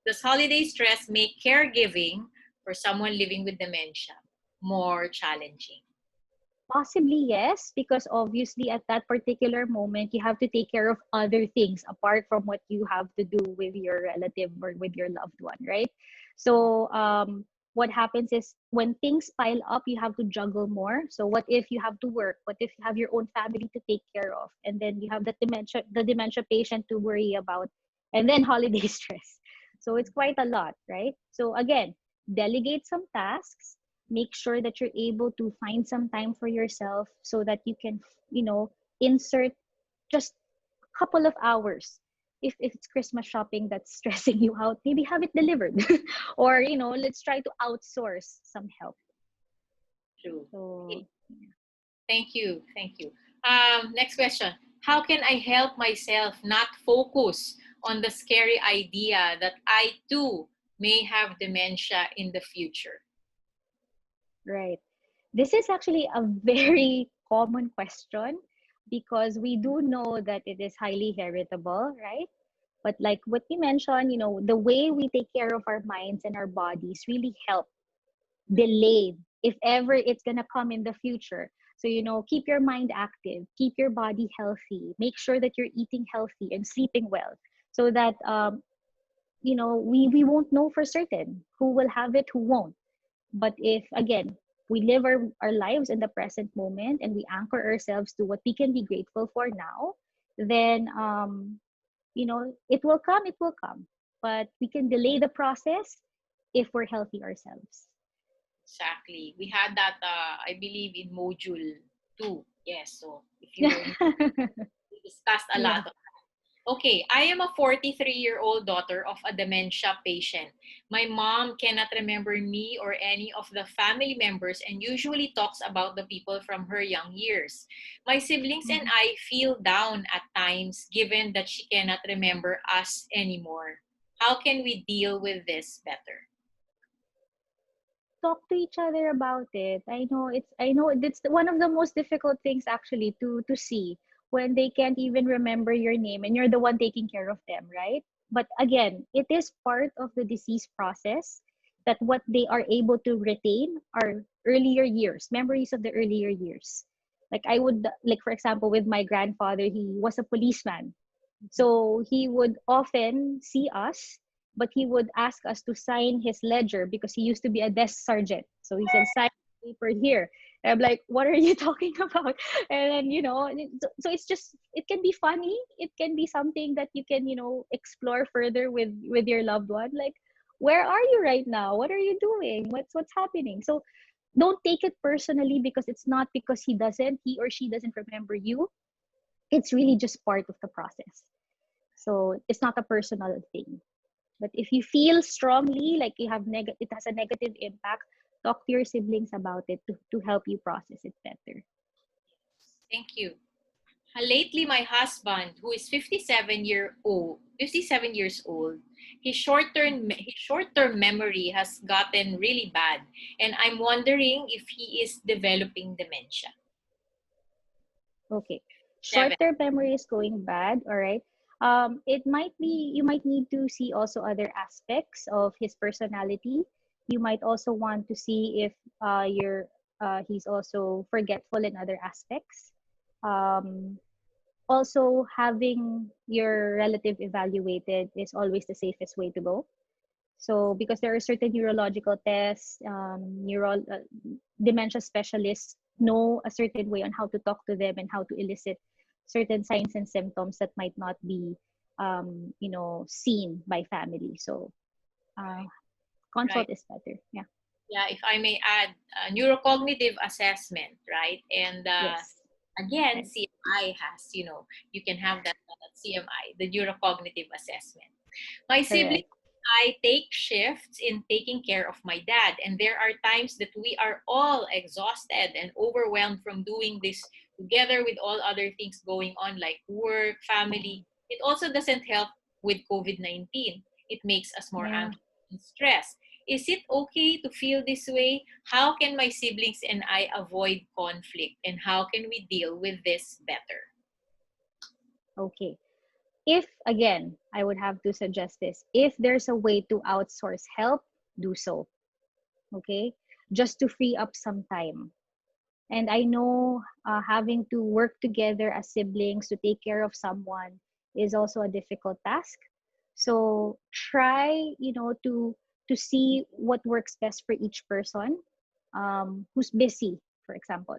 does holiday stress make caregiving for someone living with dementia more challenging? possibly yes, because obviously at that particular moment you have to take care of other things apart from what you have to do with your relative or with your loved one, right? So what happens is when things pile up, you have to juggle more. So what if you have to work? What if you have your own family to take care of, and then you have the dementia patient to worry about, and then holiday stress. So it's quite a lot, right? So again, delegate some tasks, make sure that you're able to find some time for yourself so that you can, insert just a couple of hours. If it's Christmas shopping that's stressing you out, maybe have it delivered. Or, let's try to outsource some help. True. So, Thank you. Thank you. Next question. How can I help myself not focus on the scary idea that I too may have dementia in the future? right. This is actually a very common question because we do know that it is highly heritable, right? But like what we mentioned, the way we take care of our minds and our bodies really help delay if ever it's gonna come in the future. So, keep your mind active, keep your body healthy, make sure that you're eating healthy and sleeping well so that, we won't know for certain who will have it, who won't. But if, again, we live our lives in the present moment and we anchor ourselves to what we can be grateful for now, then it will come, it will come. But we can delay the process if we're healthy ourselves. Exactly. We had that, I believe, in module 2. Yes. So if you were, we discussed a Yeah. lot. Okay, I am a 43-year-old daughter of a dementia patient. My mom cannot remember me or any of the family members and usually talks about the people from her young years. My siblings and I feel down at times given that she cannot remember us anymore. How can we deal with this better? Talk to each other about it. I know it's one of the most difficult things actually to see when they can't even remember your name and you're the one taking care of them, right? But again, it is part of the disease process that what they are able to retain are earlier years, memories of the earlier years. Like I would like for example with my grandfather, he was a policeman. So he would often see us, but he would ask us to sign his ledger because he used to be a desk sergeant. So he said, sign the paper here. And I'm like, what are you talking about? And then, so it's just, it can be funny. It can be something that you can, explore further with your loved one. Like, where are you right now? What are you doing? What's happening? So don't take it personally because it's not because he or she doesn't remember you. It's really just part of the process. So it's not a personal thing. But if you feel strongly like it has a negative impact, talk to your siblings about it to help you process it better. Thank you. Lately, my husband, who is 57 years old, his short-term memory has gotten really bad, and I'm wondering if he is developing dementia. Okay. Seven. Short-term memory is going bad, all right. It might be you might need to see also other aspects of his personality. You might also want to see if he's also forgetful in other aspects. Um, Also, having your relative evaluated is always the safest way to go. So, because there are certain neurological tests, dementia specialists know a certain way on how to talk to them and how to elicit certain signs and symptoms that might not be, seen by family. So, uh, consult Right. is better. Yeah. Yeah, if I may add, neurocognitive assessment, right? And Yes. again, Right. CMI has, you can have that at CMI, the neurocognitive assessment. My siblings Correct. and I take shifts in taking care of my dad, and there are times that we are all exhausted and overwhelmed from doing this together with all other things going on like work, family. It also doesn't help with COVID-19. It makes us more Yeah. anxious and stressed. Is it okay to feel this way? How can my siblings and I avoid conflict, and how can we deal with this better? Okay. If again, I would have to suggest this. If there's a way to outsource help, do so. Okay, just to free up some time. And I know having to work together as siblings to take care of someone is also a difficult task. So try, to see what works best for each person who's busy, for example.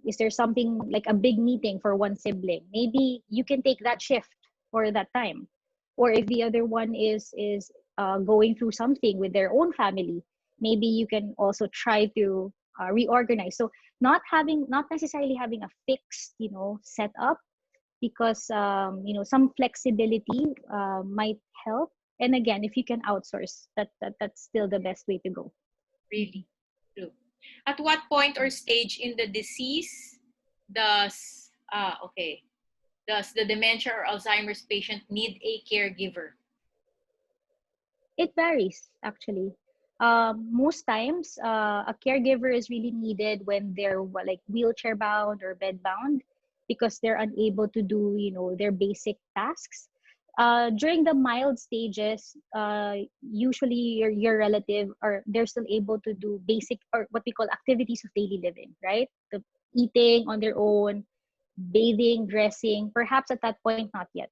Is there something like a big meeting for one sibling? Maybe you can take that shift for that time. Or if the other one is going through something with their own family, maybe you can also try to reorganize. So not necessarily having a fixed setup, because some flexibility might help. And again, if you can outsource, that's still the best way to go. Really true. At what point or stage in the disease does does the dementia or Alzheimer's patient need a caregiver? It varies actually. Most times a caregiver is really needed when they're like wheelchair bound or bed bound, because they're unable to do their basic tasks. During the mild stages, usually your relative, or they're still able to do basic, or what we call activities of daily living, right? The eating on their own, bathing, dressing. Perhaps at that point, not yet.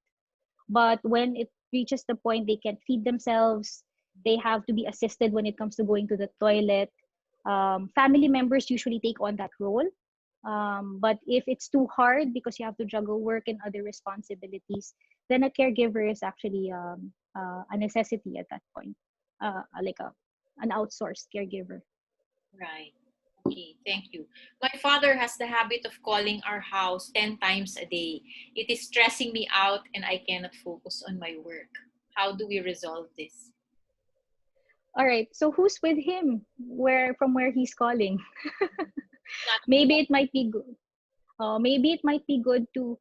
But when it reaches the point they can feed themselves, they have to be assisted when it comes to going to the toilet. Family members usually take on that role. But if it's too hard because you have to juggle work and other responsibilities, then a caregiver is actually a necessity at that point, like an outsourced caregiver. Right. Okay, thank you. My father has the habit of calling our house 10 times a day. It is stressing me out and I cannot focus on my work. How do we resolve this? All right. So who's with him? Where he's calling? Not Maybe it might be good. Maybe it might be good to,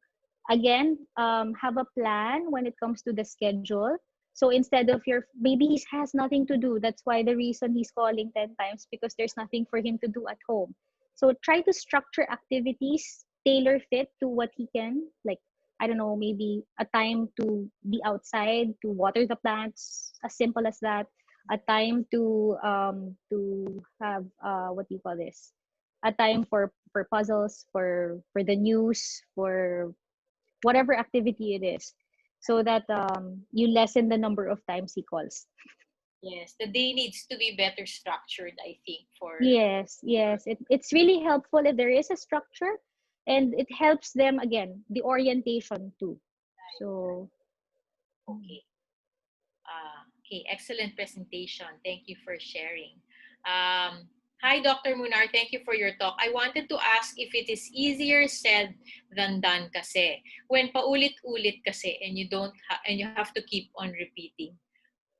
again, have a plan when it comes to the schedule. So instead of maybe he has nothing to do. That's why the reason he's calling 10 times, because there's nothing for him to do at home. So try to structure activities tailor fit to what he can. Like, I don't know, maybe a time to be outside, to water the plants, as simple as that. A time to have what do you call this? A time for puzzles, for the news, for whatever activity it is, so that you lessen the number of times he calls. Yes, the day needs to be better structured, I think, for Yes, it's really helpful if there is a structure, and it helps them, again, the orientation too. So okay. Okay, excellent presentation. Thank you for sharing. Hi, Dr. Munar. Thank you for your talk. I wanted to ask if it is easier said than done kasi. When paulit-ulit kasi and and you have to keep on repeating.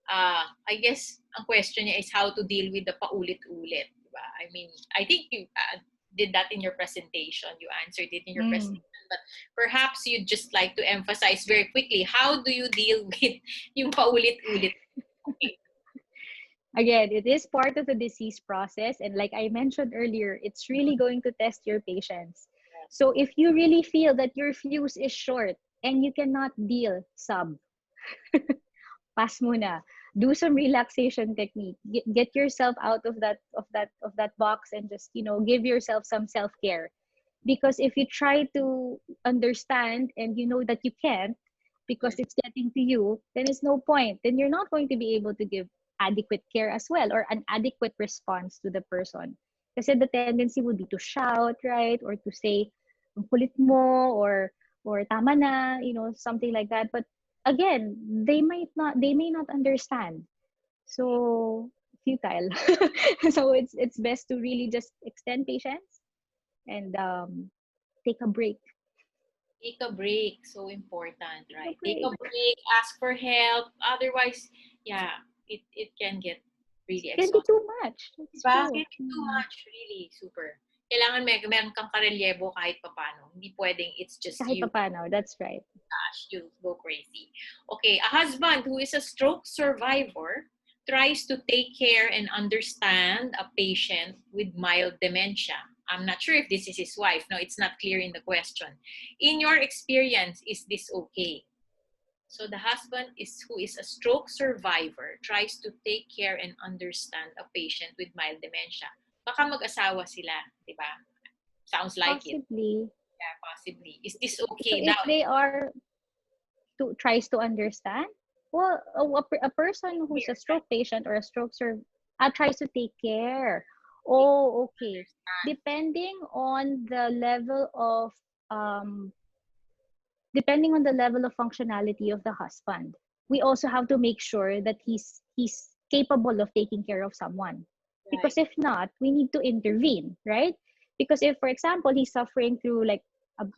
I guess ang question niya is how to deal with the paulit-ulit. Diba? I mean, I think you did that in your presentation. You answered it in your presentation. But perhaps you'd just like to emphasize very quickly, how do you deal with yung paulit-ulit? Okay. again, it is part of the disease process, and like I mentioned earlier, it's really going to test your patience. So if you really feel that your fuse is short and you cannot deal, pass muna. Do some relaxation technique. Get yourself out of that box, and just, give yourself some self-care. Because if you try to understand and you know that you can't, because it's getting to you, then it's no point. Then you're not going to be able to give adequate care as well, or an adequate response to the person. Kasi the tendency would be to shout, right? Or to say, "Ang kulit mo," or "tama na," something like that. But again, they may not understand. So futile. So it's best to really just extend patience and take a break. Take a break. So important, right? Take Break. a break, ask for help. Otherwise, yeah, it can get really Can be exhausting. too much. That's Diba? true. Can be too much, really. Super. Kailangan meron kang karelyebo kahit papano. Hindi pwedeng it's just Kahit you. papano, that's right. Gosh, you'll go crazy. Okay, a husband who is a stroke survivor tries to take care and understand a patient with mild dementia. I'm not sure if this is his wife. No, it's not clear in the question. In your experience, is this okay? So the husband who is a stroke survivor tries to take care and understand a patient with mild dementia. Baka mag-asawa sila, di ba? Sounds like it. Possibly. Yeah, possibly. Is this So okay if daw? they are tries to understand, well, a person who's a stroke patient or a stroke tries to take care. Oh, okay. Depending on the level of um functionality of the husband, we also have to make sure that he's capable of taking care of someone. Right. Because if not, we need to intervene, right? Because if, for example, he's suffering through like a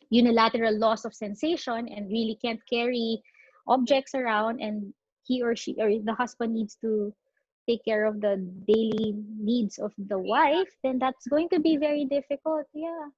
unilateral loss of sensation and really can't carry objects around, and he or she or the husband needs to take care of the daily needs of the wife, then that's going to be very difficult. Yeah.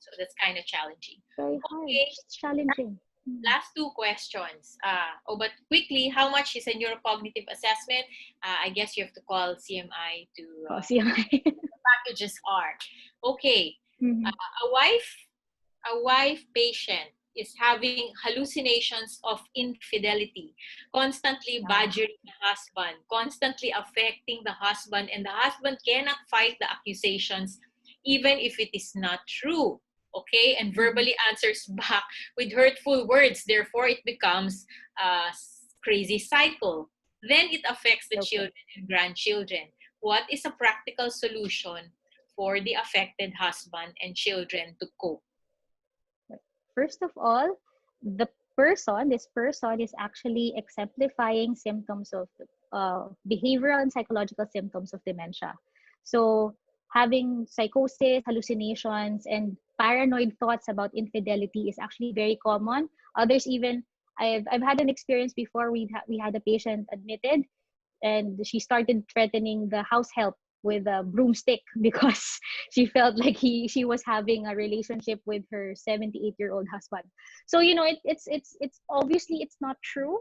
So that's kind of challenging. Very hard. Okay. It's challenging. Last two questions. But quickly, how much is a neurocognitive assessment? I guess you have to call CMI to CMI. packages are. Okay. Mhm. A wife patient is having hallucinations of infidelity, constantly badgering the husband, constantly affecting the husband, and the husband cannot fight the accusations even if it is not true. Okay, and verbally answers back with hurtful words. Therefore, it becomes a crazy cycle. Then it affects the children and grandchildren. What is a practical solution for the affected husband and children to cope? First of all, this person is actually exemplifying symptoms of behavioral and psychological symptoms of dementia. So having psychosis, hallucinations, and paranoid thoughts about infidelity is actually very common. Others even, I've had an experience before. We had a patient admitted, and she started threatening the house help with a broomstick because she felt like she was having a relationship with her 78-year-old husband. So it's obviously it's not true,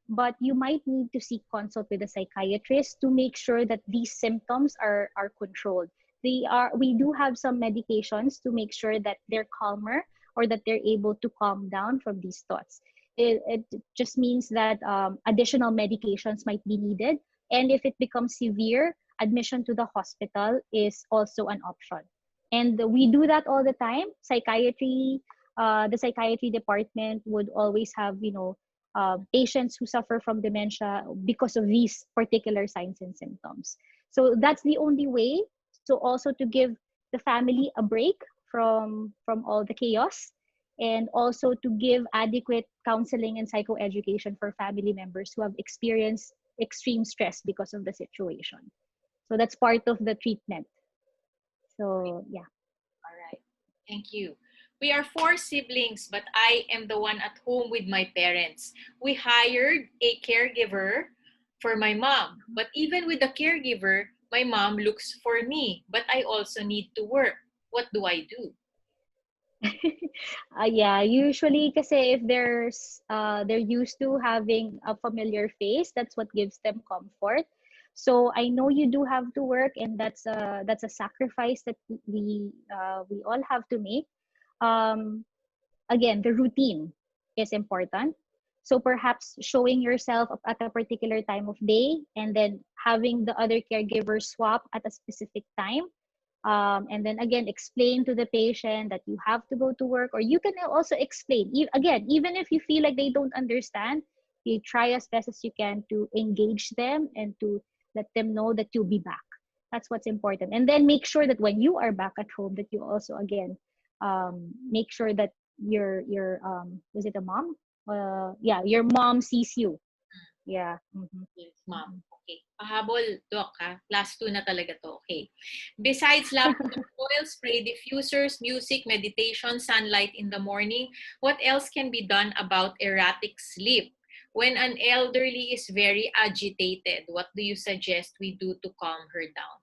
but you might need to seek consult with a psychiatrist to make sure that these symptoms are controlled. We do have some medications to make sure that they're calmer, or that they're able to calm down from these thoughts. It just means that additional medications might be needed, and if it becomes severe, admission to the hospital is also an option. And we do that all the time. The psychiatry department would always have patients who suffer from dementia because of these particular signs and symptoms. So that's the only way. So also to give the family a break from all the chaos, and also to give adequate counseling and psychoeducation for family members who have experienced extreme stress because of the situation. So that's part of the treatment. So yeah. All right. Thank you. We are 4 siblings, but I am the one at home with my parents. We hired a caregiver for my mom, but even with the caregiver, my mom looks for me, but I also need to work. What do I do? Yeah, usually kasi if they're used to having a familiar face, that's what gives them comfort. So I know you do have to work, and that's a sacrifice that we all have to make. Um, Again, the routine is important. So perhaps showing yourself up at a particular time of day, and then having the other caregivers swap at a specific time. And then again, explain to the patient that you have to go to work, or you can also explain. Again, even if you feel like they don't understand, you try as best as you can to engage them and to let them know that you'll be back. That's what's important. And then make sure that when you are back at home, that you also again make sure that your was it a mom? Yeah, your mom sees you. Yeah. Mm-hmm. Yes, ma'am. Okay. Pahabol, Doc, ha? Last 2 na talaga to. Okay. Besides lavender oil, spray diffusers, music, meditation, sunlight in the morning, what else can be done about erratic sleep? When an elderly is very agitated, what do you suggest we do to calm her down?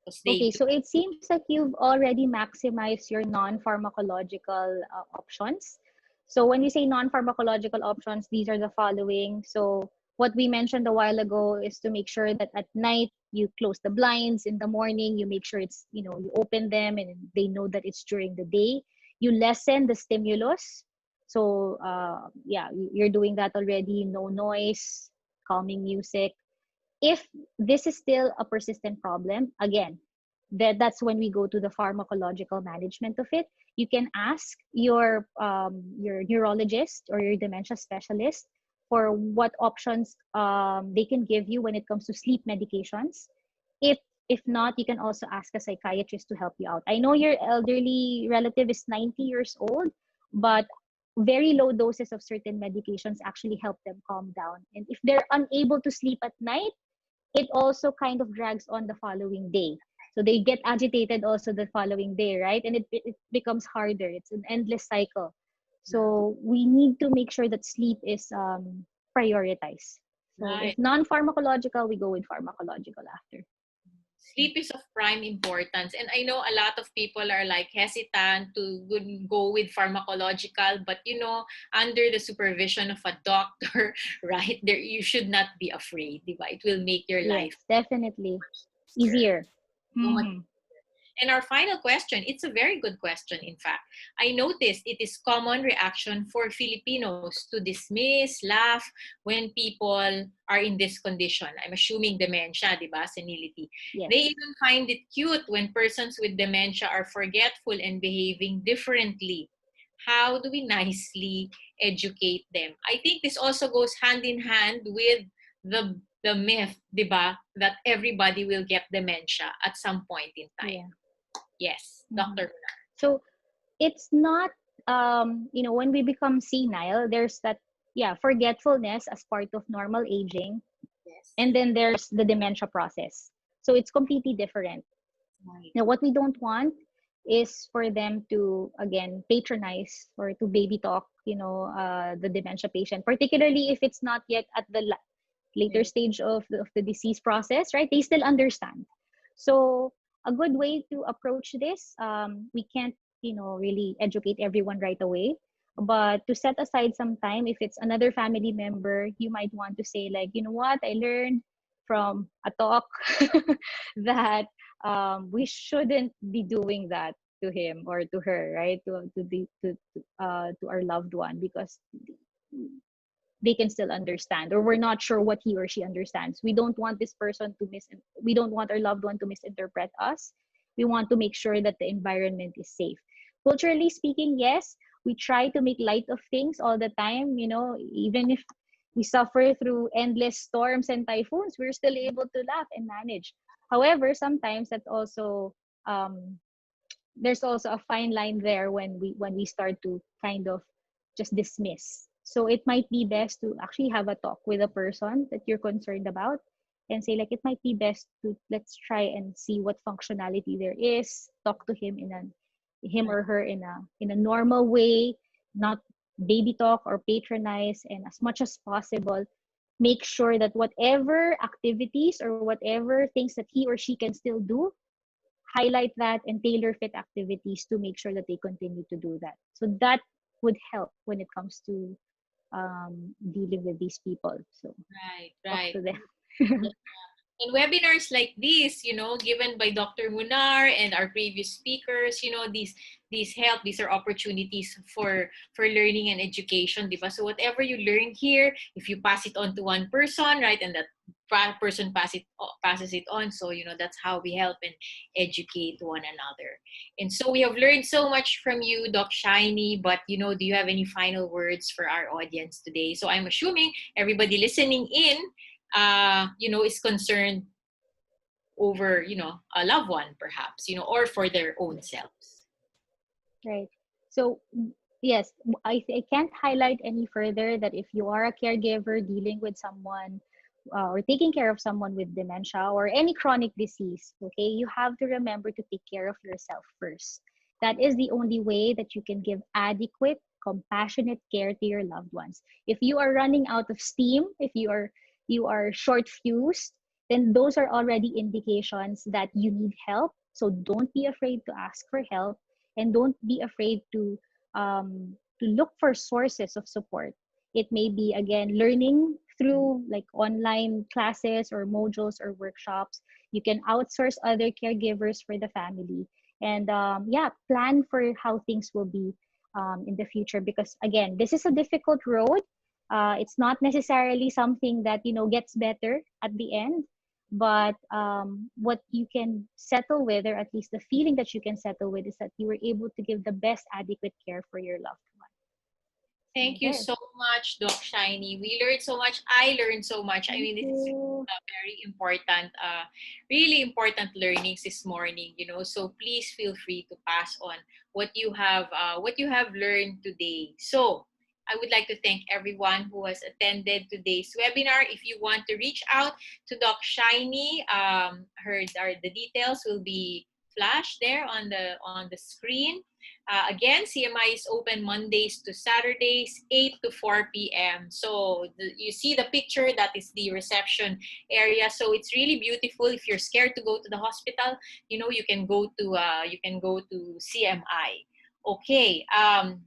Because they Okay, do. so it seems like you've already maximized your non-pharmacological options. So when you say non-pharmacological options, these are the following. So what we mentioned a while ago is to make sure that at night you close the blinds. In the morning, you make sure you open them and they know that it's during the day. You lessen the stimulus. So yeah, you're doing that already. No noise, calming music. If this is still a persistent problem, again, that's when we go to the pharmacological management of it. You can ask your neurologist or your dementia specialist for what options they can give you when it comes to sleep medications. If not, you can also ask a psychiatrist to help you out. I know your elderly relative is 90 years old, but very low doses of certain medications actually help them calm down. And if they're unable to sleep at night, it also kind of drags on the following day. So they get agitated also the following day, right? And it becomes harder. It's an endless cycle. So we need to make sure that sleep is prioritized. So if Right. non-pharmacological, we go with pharmacological after. Sleep is of prime importance. And I know a lot of people are like hesitant to go with pharmacological, but under the supervision of a doctor, right? There you should not be afraid, diba? It will make your Yes, life definitely easier. easier. So much. Mhm. And our final question, it's a very good question, in fact. I noticed it is common reaction for Filipinos to dismiss, laugh when people are in this condition. I'm assuming dementia, di ba? Senility. Yes. They even find it cute when persons with dementia are forgetful and behaving differently. How do we nicely educate them? I think this also goes hand in hand with the myth, di ba, that everybody will get dementia at some point in time. Yeah. Yes, Mhm. Dr. Munar. So it's not when we become senile, there's that forgetfulness as part of normal aging, Yes. and then there's the dementia process. So it's completely different. Right. Now, what we don't want is for them to, again, patronize or to baby talk, the dementia patient, particularly if it's not yet at the later Right. stage of the disease process, right? They still understand. So a good way to approach this, we can't, really educate everyone right away, but to set aside some time, if it's another family member, you might want to say like, you know what, I learned from a talk that we shouldn't be doing that to him or to her, right? To our loved one, because they can still understand, or we're not sure what he or she understands. We don't want this person to we don't want our loved one to misinterpret us. We want to make sure that the environment is safe. Culturally speaking, yes, we try to make light of things all the time, even if we suffer through endless storms and typhoons, we're still able to laugh and manage. However, sometimes that's also there's also a fine line there when we start to kind of just dismiss. So it might be best to actually have a talk with a person that you're concerned about and say like, it might be best to, let's try and see what functionality there is. Talk to him him or her in a normal way, not baby talk or patronize, and as much as possible make sure that whatever activities or whatever things that he or she can still do, highlight that and tailor fit activities to make sure that they continue to do that. So that would help when it comes to dealing with these people. So Right. talk Right. to them. In webinars like this, given by Dr. Munar and our previous speakers, these are opportunities for learning and education, diba? So whatever you learn here, if you pass it on to one person, right, and that person passes it on, so that's how we help and educate one another. And so we have learned so much from you, Doc Shynney, but do you have any final words for our audience today? So I'm assuming everybody listening in is concerned over, a loved one perhaps, or for their own selves. Right. So yes, I can't highlight any further that if you are a caregiver dealing with someone or taking care of someone with dementia or any chronic disease, okay, you have to remember to take care of yourself first. That is the only way that you can give adequate, compassionate care to your loved ones. If you are running out of steam, if you are short fused, then those are already indications that you need help. So don't be afraid to ask for help, and don't be afraid to look for sources of support. It may be, again, learning through like online classes or modules or workshops. You can outsource other caregivers for the family, and plan for how things will be in the future, because again, this is a difficult road. It's not necessarily something that gets better at the end, but what you can settle with, or at least the feeling that you can settle with, is that you were able to give the best adequate care for your loved one. Thank you There. so much, Doc Shynney. We learned so much. I learned so much. I Thank mean, this is you. very important, really important learnings this morning. So please feel free to pass on what you have learned today. So I would like to thank everyone who has attended today's webinar. If you want to reach out to Doc Shynney, the details will be flashed there on the screen. Again, CMI is open Mondays to Saturdays, 8 to 4 p.m. So you see the picture, that is the reception area. So it's really beautiful. If you're scared to go to the hospital, you can go to CMI. Okay,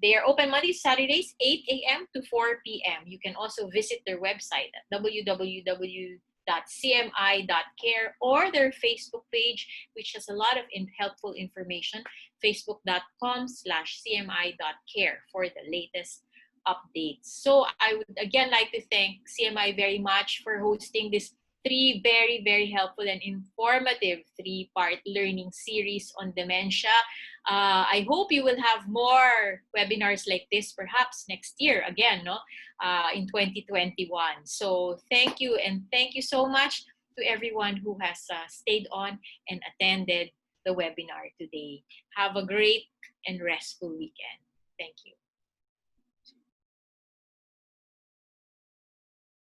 they are open Mondays, Saturdays, 8 a.m. to 4 p.m. You can also visit their website at www.cmi.care, or their Facebook page, which has a lot of helpful information, facebook.com/cmi.care for the latest updates. So I would again like to thank CMI very much for hosting this very, very helpful and informative 3-part learning series on dementia. I hope you will have more webinars like this perhaps next year again, in 2021. So thank you, and thank you so much to everyone who has stayed on and attended the webinar today. Have a great and restful weekend. Thank you.